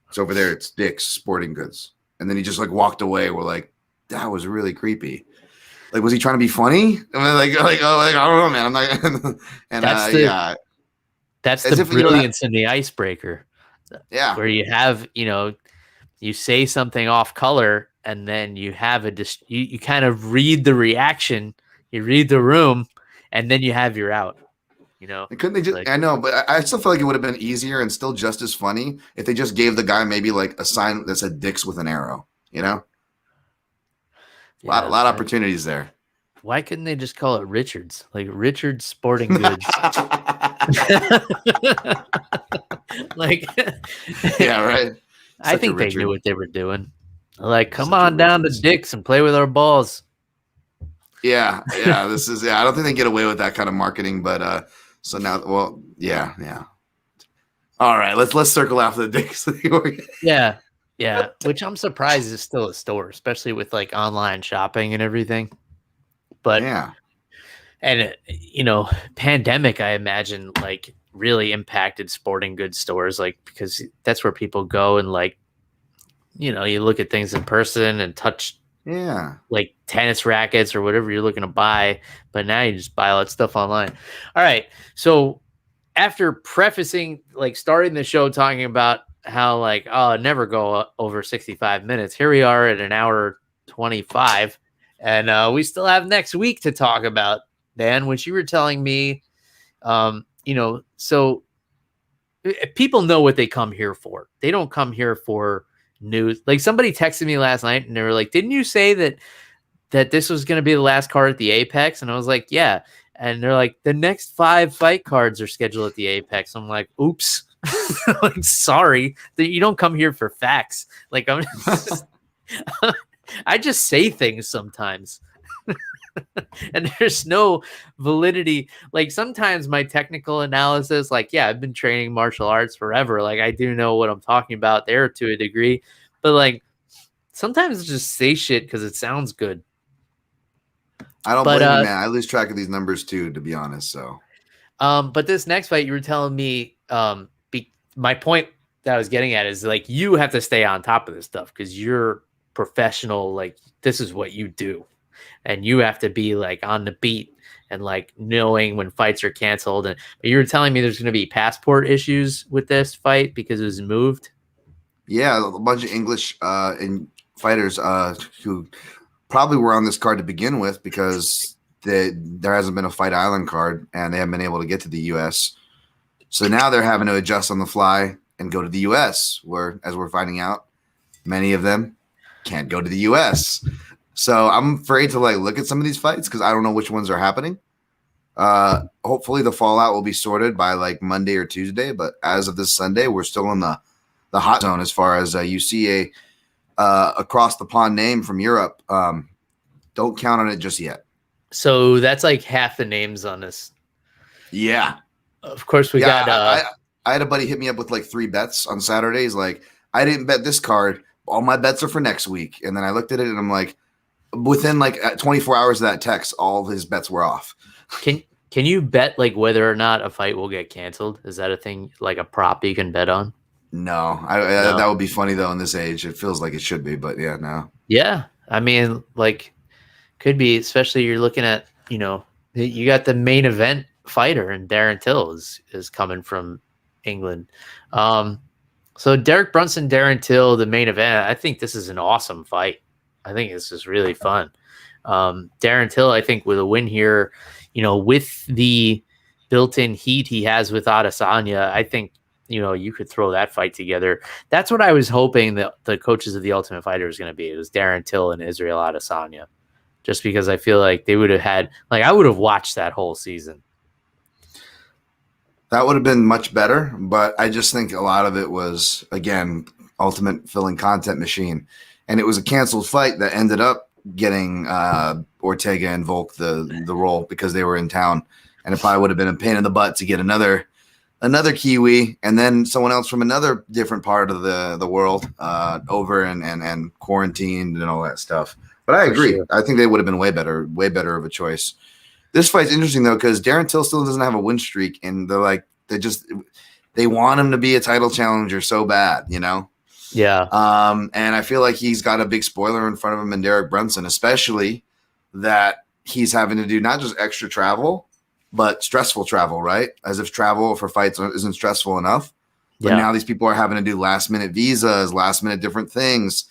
it's over there. It's Dick's Sporting Goods. And then he just like walked away. We're like, that was really creepy. Like, was he trying to be funny? I mean, I don't know, man. I'm not. And that's the brilliance in the icebreaker. Yeah, where you have, you know, you say something off color, and then you have you kind of read the reaction, you read the room, and then you have your out. You know, couldn't they just? Like, I know, but I still feel like it would have been easier and still just as funny if they just gave the guy maybe like a sign that said "Dicks" with an arrow. You know, a lot of opportunities there. Why couldn't they just call it Richards, like Richards Sporting Goods? Like, yeah, right. I think they knew what they were doing. Like, come on down to Dick's and play with our balls. Yeah. This is. Yeah, I don't think they get away with that kind of marketing, but. So now, well, yeah. All right, let's circle after the Dicks. Yeah. Yeah, which I'm surprised is still a store, especially with like online shopping and everything. But Yeah. And, pandemic, I imagine, like, really impacted sporting goods stores, like, because that's where people go and, like, you look at things in person and touch, Yeah. like, tennis rackets or whatever you're looking to buy. But now you just buy all that stuff online. All right. So after prefacing, like, starting the show talking about how, like, oh, never go over 65 minutes, here we are at an hour 25. And we still have next week to talk about, Dan, which you were telling me, so people know what they come here for. They don't come here for news. Like somebody texted me last night and they were like, didn't you say that this was going to be the last card at the Apex? And I was like, yeah. And they're like, the next 5 fight cards are scheduled at the Apex. I'm like, oops. Like, sorry, you don't come here for facts. Like, I just say things sometimes. And there's no validity. Like sometimes my technical analysis, like, yeah, I've been training martial arts forever. Like I do know what I'm talking about there to a degree, but like sometimes I just say shit because it sounds good. I don't blame you, man. I lose track of these numbers too, to be honest. So, but this next fight, you were telling me, my point that I was getting at is like you have to stay on top of this stuff because you're professional. Like this is what you do. And you have to be like on the beat and like knowing when fights are canceled. And you were telling me there's going to be passport issues with this fight because it was moved. Yeah, a bunch of English fighters who probably were on this card to begin with because there hasn't been a Fight Island card and they haven't been able to get to the U.S. So now they're having to adjust on the fly and go to the U.S. where, as we're finding out, many of them can't go to the U.S. So I'm afraid to like look at some of these fights because I don't know which ones are happening. Hopefully the fallout will be sorted by like Monday or Tuesday. But as of this Sunday, we're still in the hot zone as far as you see a across the pond name from Europe. Don't count on it just yet. So that's like half the names on this. Yeah. Of course, we got. I had a buddy hit me up with like 3 bets on Saturdays. Like, I didn't bet this card. All my bets are for next week. And then I looked at it and I'm like, within like 24 hours of that text, all of his bets were off. Can you bet like whether or not a fight will get canceled? Is that a thing, like a prop you can bet on? No, No. That would be funny though in this age. It feels like it should be, but yeah, no. Yeah, I mean, like, could be, especially you're looking at, you got the main event fighter and Darren Till is coming from England. So Derek Brunson, Darren Till, the main event. I think this is an awesome fight. I think this is really fun. Darren Till, I think with a win here, with the built-in heat he has with Adesanya, I think, you could throw that fight together. That's what I was hoping that the coaches of the Ultimate Fighter was going to be. It was Darren Till and Israel Adesanya, just because I feel like they would have had, like, I would have watched that whole season. That would have been much better, but I just think a lot of it was, again, Ultimate filling content machine. And it was a canceled fight that ended up getting Ortega and Volk the role because they were in town. And it probably would have been a pain in the butt to get another Kiwi and then someone else from another different part of the world over and quarantined and all that stuff. But I agree. Sure. I think they would have been way better of a choice. This fight's interesting though because Darren Till still doesn't have a win streak, and they want him to be a title challenger so bad, Yeah. And I feel like he's got a big spoiler in front of him in Derek Brunson, especially that he's having to do not just extra travel, but stressful travel, right? As if travel for fights isn't stressful enough. But now these people are having to do last minute visas, last minute different things.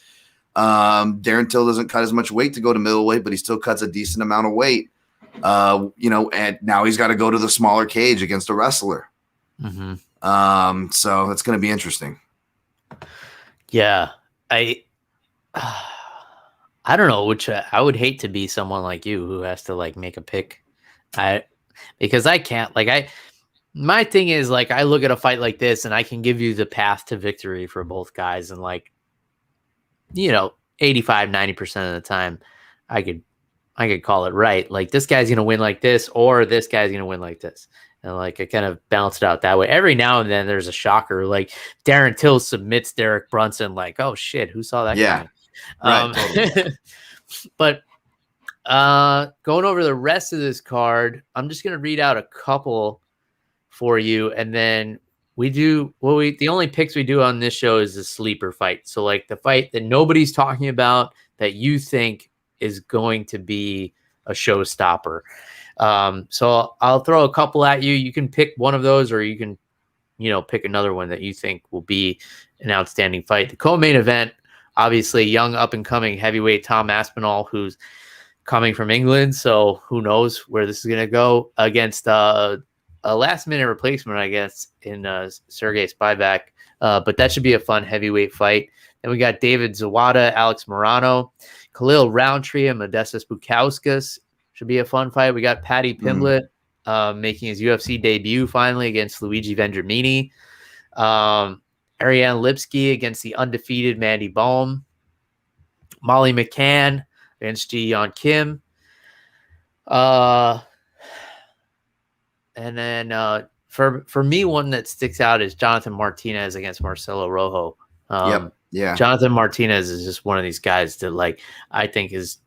Darren Till doesn't cut as much weight to go to middleweight, but he still cuts a decent amount of weight. And now he's got to go to the smaller cage against a wrestler. Mm-hmm. So that's going to be interesting. Yeah, I don't know, which I would hate to be someone like you who has to like make a pick. Because I can't, my thing is like, I look at a fight like this and I can give you the path to victory for both guys. And 85, 90% of the time I could call it right. Like this guy's going to win like this, or this guy's going to win like this. And like I kind of balanced it out that way. Every now and then there's a shocker. Like Darren Till submits Derek Brunson. Like, oh shit, who saw that coming? Right. Totally. But going over the rest of this card, I'm just gonna read out a couple for you, and then the only picks we do on this show is the sleeper fight. So like the fight that nobody's talking about that you think is going to be a showstopper. So I'll throw a couple at you. You can pick one of those, or you can, pick another one that you think will be an outstanding fight. The co-main event, obviously, young up-and-coming heavyweight Tom Aspinall, who's coming from England, so who knows where this is going to go, against a last-minute replacement, I guess, in Sergey Spivak. But that should be a fun heavyweight fight. Then we got David Zawada, Alex Morano, Khalil Roundtree, and Modestas Bukauskas. Should be a fun fight. We got Paddy Pimblett making his UFC debut finally against Luigi Vendramini. Ariane Lipsky against the undefeated Mandy Baum. Molly McCann against Ji Yeon Kim. And then for me, one that sticks out is Jonathan Martinez against Marcelo Rojo. Yeah. Jonathan Martinez is just one of these guys that like I think is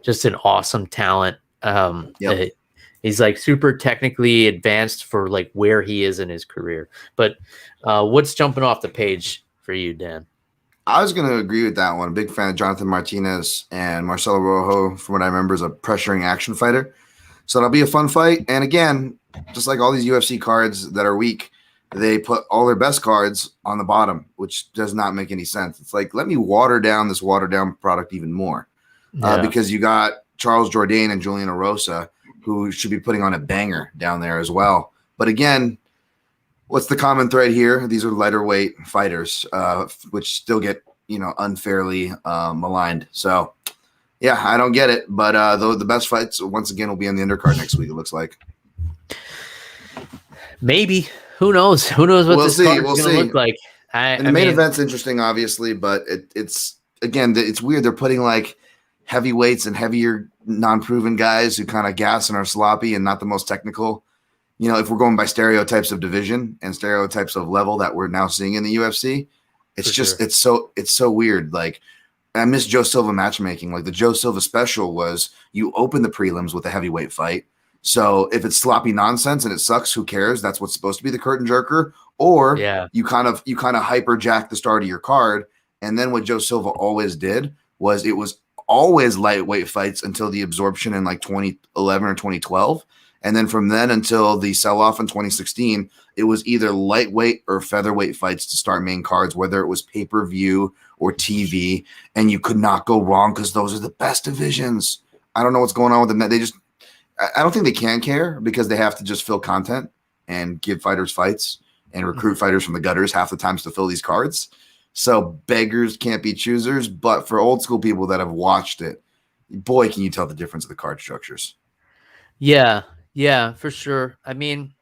just an awesome talent. He's like super technically advanced for like where he is in his career. But what's jumping off the page for you, Dan? I was going to agree with that one. A big fan of Jonathan Martinez, and Marcelo Rojo, from what I remember, is a pressuring action fighter. So that'll be a fun fight. And again, just like all these UFC cards that are weak, they put all their best cards on the bottom, which does not make any sense. It's like, let me water down this watered down product even more. Because you got Charles Jourdain and Julian Erosa, who should be putting on a banger down there as well. But again, what's the common thread here? These are lighter weight fighters, which still get, unfairly maligned. So, yeah, I don't get it. But the best fights, once again, will be on the undercard next week, it looks like. Maybe. Who knows? Who knows what this card's going to look like? The main event's interesting, obviously, but it's weird. They're putting like heavyweights and heavier non-proven guys who kind of gas and are sloppy and not the most technical. If we're going by stereotypes of division and stereotypes of level that we're now seeing in the UFC, it's so weird. Like, I miss Joe Silva matchmaking. Like the Joe Silva special was you open the prelims with a heavyweight fight. So if it's sloppy nonsense and it sucks, who cares? That's what's supposed to be the curtain jerker. Or you kind of hyperjack the start of your card. And then what Joe Silva always did was it was always lightweight fights until the absorption in like 2011 or 2012. And then from then until the sell-off in 2016, it was either lightweight or featherweight fights to start main cards, whether it was pay-per-view or TV. And you could not go wrong because those are the best divisions. I don't know what's going on with them. I don't think they can care because they have to just fill content and give fighters fights and recruit fighters from the gutters half the times to fill these cards. So beggars can't be choosers, but for old school people that have watched it, boy, can you tell the difference of the card structures. Yeah, for sure. I mean,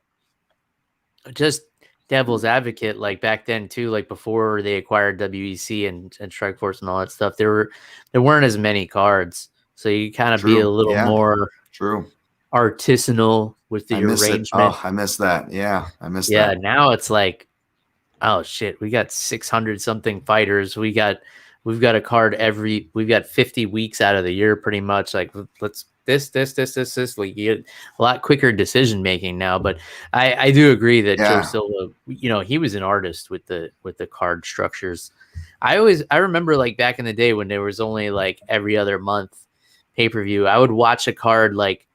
just devil's advocate, like back then too, like before they acquired WEC and Strikeforce and all that stuff, there weren't as many cards. So you kind of be a little more artisanal with the arrangement. I miss that. Yeah, I miss that. Yeah, now it's like, oh shit, we got 600 something fighters. We've got a card we've got 50 weeks out of the year pretty much. Like let's this. Like you get a lot quicker decision making now. But I do agree that Joe Silva, he was an artist with the card structures. I remember like back in the day when there was only like every other month pay-per-view, I would watch a card like,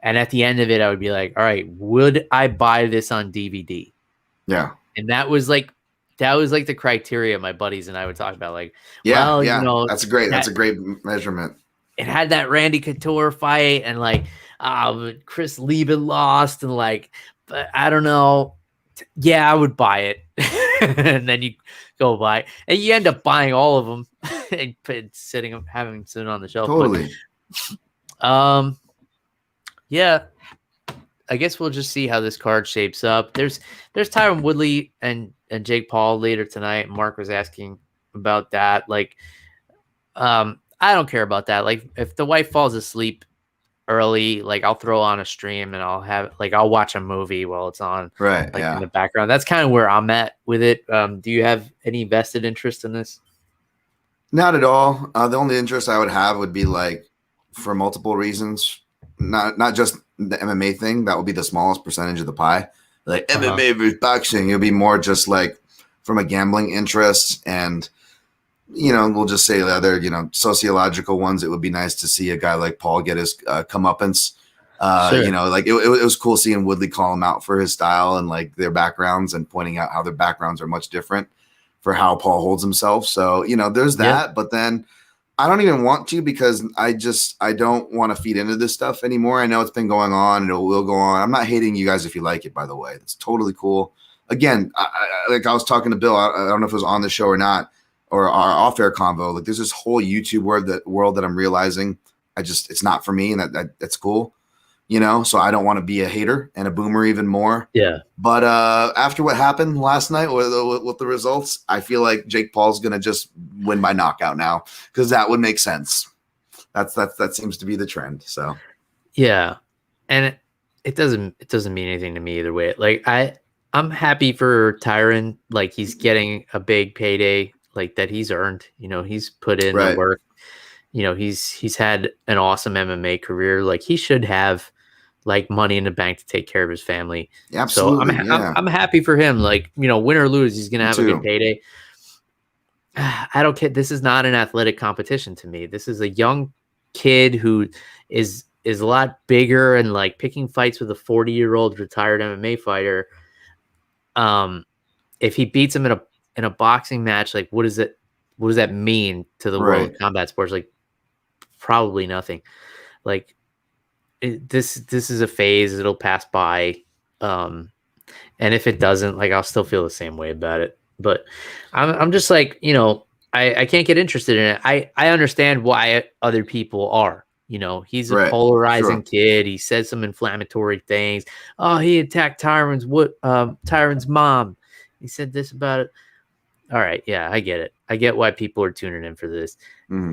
and at the end of it, I would be like, all right, would I buy this on DVD? Yeah. And that was like the criteria my buddies and I would talk about. Like, that's a great measurement. It had that Randy Couture fight and like Chris Lieben lost and like, but I don't know. Yeah, I would buy it. And then you go buy it. And you end up buying all of them and having them sit on the shelf. Totally. But, yeah. I guess we'll just see how this card shapes up. There's Tyron Woodley and Jake Paul later tonight. Mark was asking about that. Like, I don't care about that. Like, if the wife falls asleep early. Like I'll throw on a stream and I'll watch a movie while it's on, Right. like Yeah. in the background. That's kind of where I'm at with it. Do you have any vested interest in this? Not at all. The only interest I would have would be like for multiple reasons, not just the MMA thing. That would be the smallest percentage of the pie. Like MMA versus boxing, it would be more just like from a gambling interest, and we'll just say the other sociological ones. It would be nice to see a guy like Paul get his comeuppance. Sure. Like it was cool seeing Woodley call him out for his style and like their backgrounds, and pointing out how their backgrounds are much different for how Paul holds himself. So, there's that, but then I don't even want to, because I don't want to feed into this stuff anymore. I know it's been going on and it will go on. I'm not hating you guys if you like it, by the way. It's totally cool. Again, I was talking to Bill, I don't know if it was on the show or not, or our off-air convo. Like there's this whole YouTube world that I'm realizing it's not for me, and that's cool. So I don't want to be a hater and a boomer even more. Yeah. But after what happened last night with the results, I feel like Jake Paul's going to just win by knockout now, because that would make sense. That seems to be the trend. So, yeah. And it doesn't mean anything to me either way. Like I'm happy for Tyron. Like he's getting a big payday, like that he's earned. He's put in the work. He's had an awesome MMA career. Like he should have like money in the bank to take care of his family. Yeah, absolutely. So I'm happy for him. Like, win or lose, he's going to have a good payday. I don't care. This is not an athletic competition to me. This is a young kid who is a lot bigger, and like picking fights with a 40-year-old retired MMA fighter. If he beats him in a boxing match, like what does that mean to the world of combat sports? Like probably nothing. Like this is a phase. It'll pass by. And if it doesn't, like I'll still feel the same way about it. But I'm just like, I can't get interested in it. I understand why other people are. He's a polarizing kid. He said some inflammatory things. Oh, he attacked Tyron's mom. He said this about it. All right, yeah, I get it. I get why people are tuning in for this.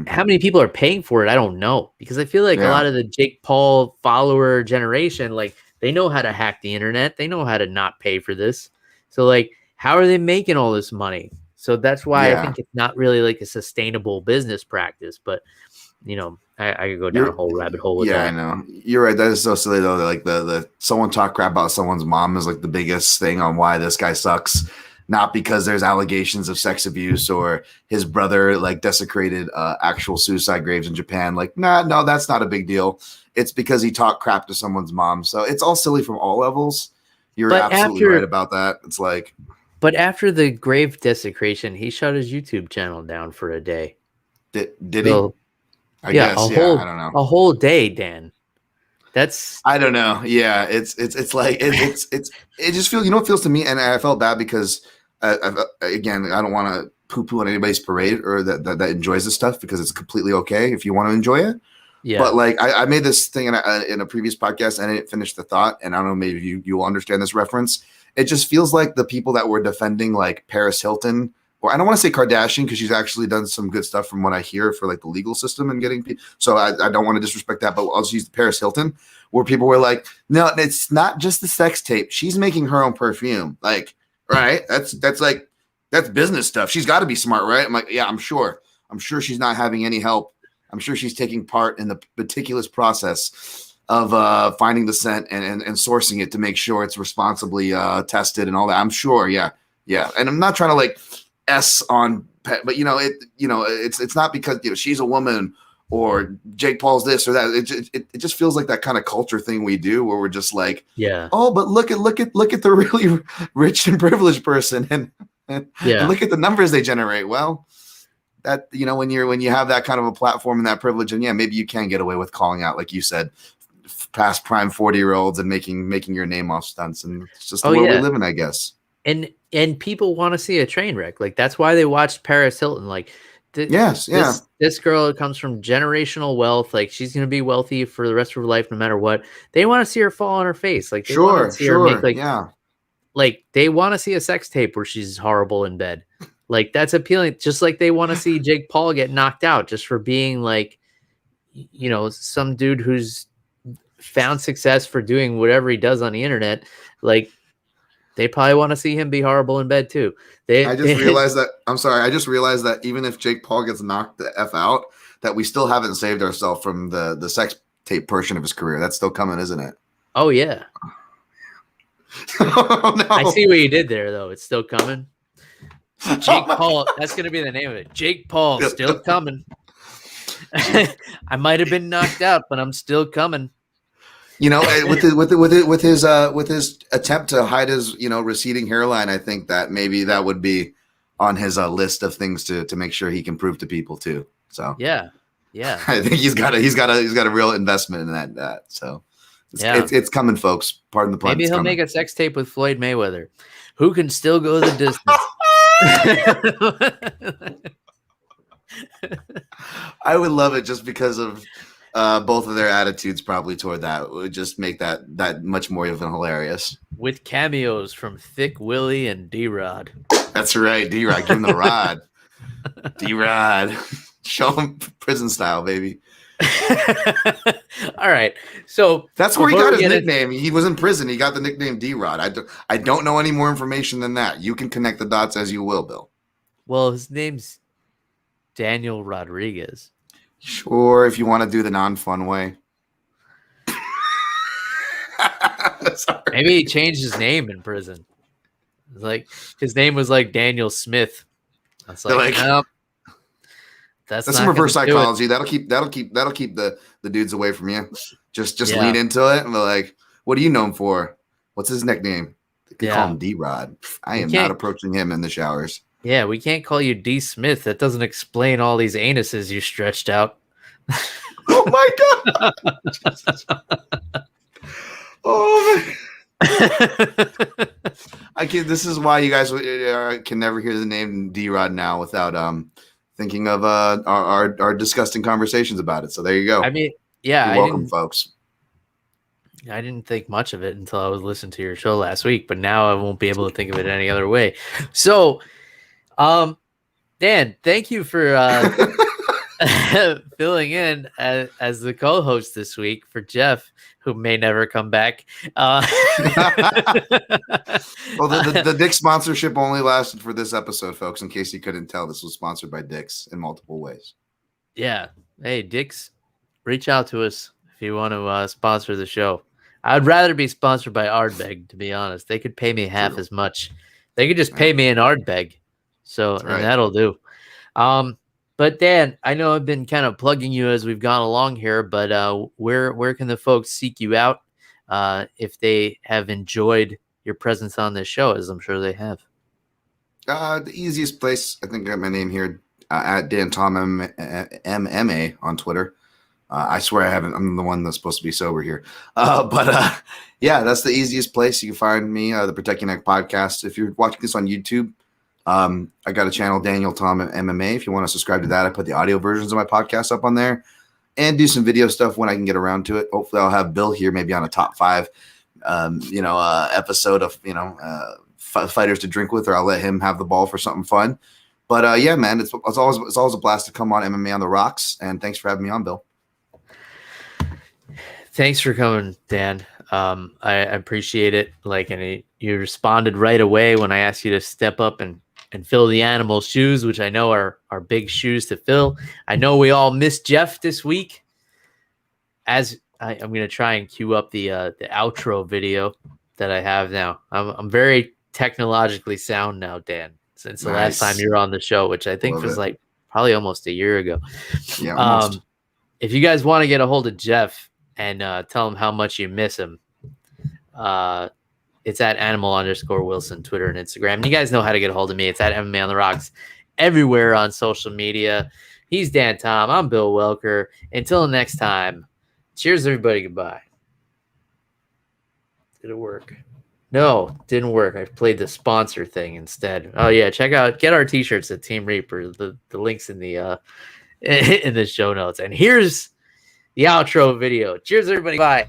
How many people are paying for it? I don't know, because I feel like a lot of the Jake Paul follower generation, like they know how to hack the internet. They know how to not pay for this. So like, how are they making all this money? So that's why I think it's not really like a sustainable business practice. But I could go down a whole rabbit hole with that. I know. You're right. That is so silly though. Like the someone talk crap about someone's mom is like the biggest thing on why this guy sucks. Not because there's allegations of sex abuse or his brother like desecrated actual suicide graves in Japan. Like, no, that's not a big deal. It's because he talked crap to someone's mom. So it's all silly from all levels. You're absolutely right about that. It's like, but after the grave desecration, he shut his YouTube channel down for a day. Did he? I guess. I don't know. A whole day, Dan. I don't know. Yeah, it's like it just feels. It feels to me, and I felt bad because again, I don't want to poo-poo on anybody's parade or that enjoys this stuff, because it's completely okay if you want to enjoy it. Yeah. But like I made this thing in a previous podcast, and I didn't finish the thought, and I don't know, maybe you will understand this reference. It just feels like the people that were defending like Paris Hilton, or I don't want to say Kardashian, because she's actually done some good stuff from what I hear for like the legal system and getting people. So I don't want to disrespect that, but I'll just use Paris Hilton, where people were like, no, it's not just the sex tape. She's making her own perfume. Like, right. That's business stuff. She's got to be smart, right? I'm like, yeah, I'm sure she's not having any help. I'm sure she's taking part in the meticulous process of finding the scent and sourcing it to make sure it's responsibly tested and all that. I'm sure. Yeah. And I'm not trying to like S on, but it's not because she's a woman or Jake Paul's this or that. It just feels like that kind of culture thing we do, where we're just like, oh, but look at the really rich and privileged person, and look at the numbers they generate. Well, that when you have that kind of a platform and that privilege, and maybe you can get away with calling out, like you said, past prime 40-year-olds and making your name off stunts, and it's just the world we live in, I guess. And people want to see a train wreck. Like that's why they watched Paris Hilton. Like this girl comes from generational wealth. Like she's going to be wealthy for the rest of her life, no matter what. They want to see her fall on her face. Like they want to see her make like they want to see a sex tape where she's horrible in bed. Like that's appealing. Just like they want to see Jake Paul get knocked out just for being like, some dude who's found success for doing whatever he does on the internet, like they probably want to see him be horrible in bed too. I just realized that even if Jake Paul gets knocked the F out, that we still haven't saved ourselves from the sex tape portion of his career. That's still coming, isn't it? Oh yeah. Oh, no. I see what you did there, though. It's still coming. Jake Paul. That's going to be the name of it. Jake Paul, still coming. I might have been knocked out, but I'm still coming. You know, with his attempt to hide his receding hairline, I think that maybe that would be on his list of things to make sure he can prove to people too. So yeah, I think he's got a real investment in that. So it's coming, folks. Pardon the pun. Maybe he'll make a sex tape with Floyd Mayweather, who can still go the distance. I would love it just because of both of their attitudes probably toward that. It would just make that much more even hilarious. With cameos from Thick Willie and D-Rod. That's right, D-Rod. Give him the rod. D-Rod. Show him prison style, baby. All right. So that's where he got his nickname. He was in prison. He got the nickname D-Rod. I don't know any more information than that. You can connect the dots as you will, Bill. Well, his name's Daniel Rodriguez. Sure, if you want to do the non-fun way. Maybe he changed his name in prison. Like his name was like Daniel Smith. That's like, nope. That's some reverse psychology. That'll keep the dudes away from you. Just lean into it and be like, what are you known for? What's his nickname? They call him D-Rod. I am not approaching him in the showers. Yeah, we can't call you D Smith. That doesn't explain all these anuses you stretched out. Oh my god. Oh my. I can't. This is why you guys can never hear the name D-Rod now without thinking of our disgusting conversations about it. So there you go. I mean, yeah, you're welcome, folks. I didn't think much of it until I was listening to your show last week, but now I won't be able to think of it any other way. So, Dan, thank you for filling in as the co-host this week for Jeff, who may never come back. Well, the Dick's sponsorship only lasted for this episode, folks. In case you couldn't tell, this was sponsored by Dick's in multiple ways. Yeah. Hey, Dick's, reach out to us if you want to sponsor the show. I'd rather be sponsored by Ardbeg, to be honest. They could pay me half as much. They could just pay me in Ardbeg. So and that'll do. But Dan, I know I've been kind of plugging you as we've gone along here, but where can the folks seek you out if they have enjoyed your presence on this show, as I'm sure they have? The easiest place, I think I got my name here, at Dan Tom MMA on Twitter. I swear I haven't. I'm the one that's supposed to be sober here. Yeah, that's the easiest place. You can find me, the Protect Your Neck podcast. If you're watching this on YouTube, I got a channel, Daniel Tom MMA. If you want to subscribe to that, I put the audio versions of my podcast up on there and do some video stuff when I can get around to it. Hopefully I'll have Bill here maybe on a top 5, episode of, fighters to drink with, or I'll let him have the ball for something fun. But yeah, man, it's always a blast to come on MMA on the Rocks. And thanks for having me on, Bill. Thanks for coming, Dan. I appreciate it. And you responded right away when I asked you to step up and fill the animal's shoes, which I know are big shoes to fill. I know we all missed Jeff this week. As I'm going to try and cue up the outro video that I have now. I'm very technologically sound now, Dan, since the last time you were on the show, which I think was probably almost a year ago. Yeah, almost. If you guys want to get a hold of Jeff and tell him how much you miss him, it's at @animal_Wilson, Twitter and Instagram. And you guys know how to get a hold of me. It's at MMA on the Rocks everywhere on social media. He's Dan Tom. I'm Bill Welker. Until next time, cheers, everybody. Goodbye. Did it work? No, didn't work. I played the sponsor thing instead. Oh yeah, get our t-shirts at Team Reaper. The links in the in the show notes. And here's the outro video. Cheers, everybody. Bye.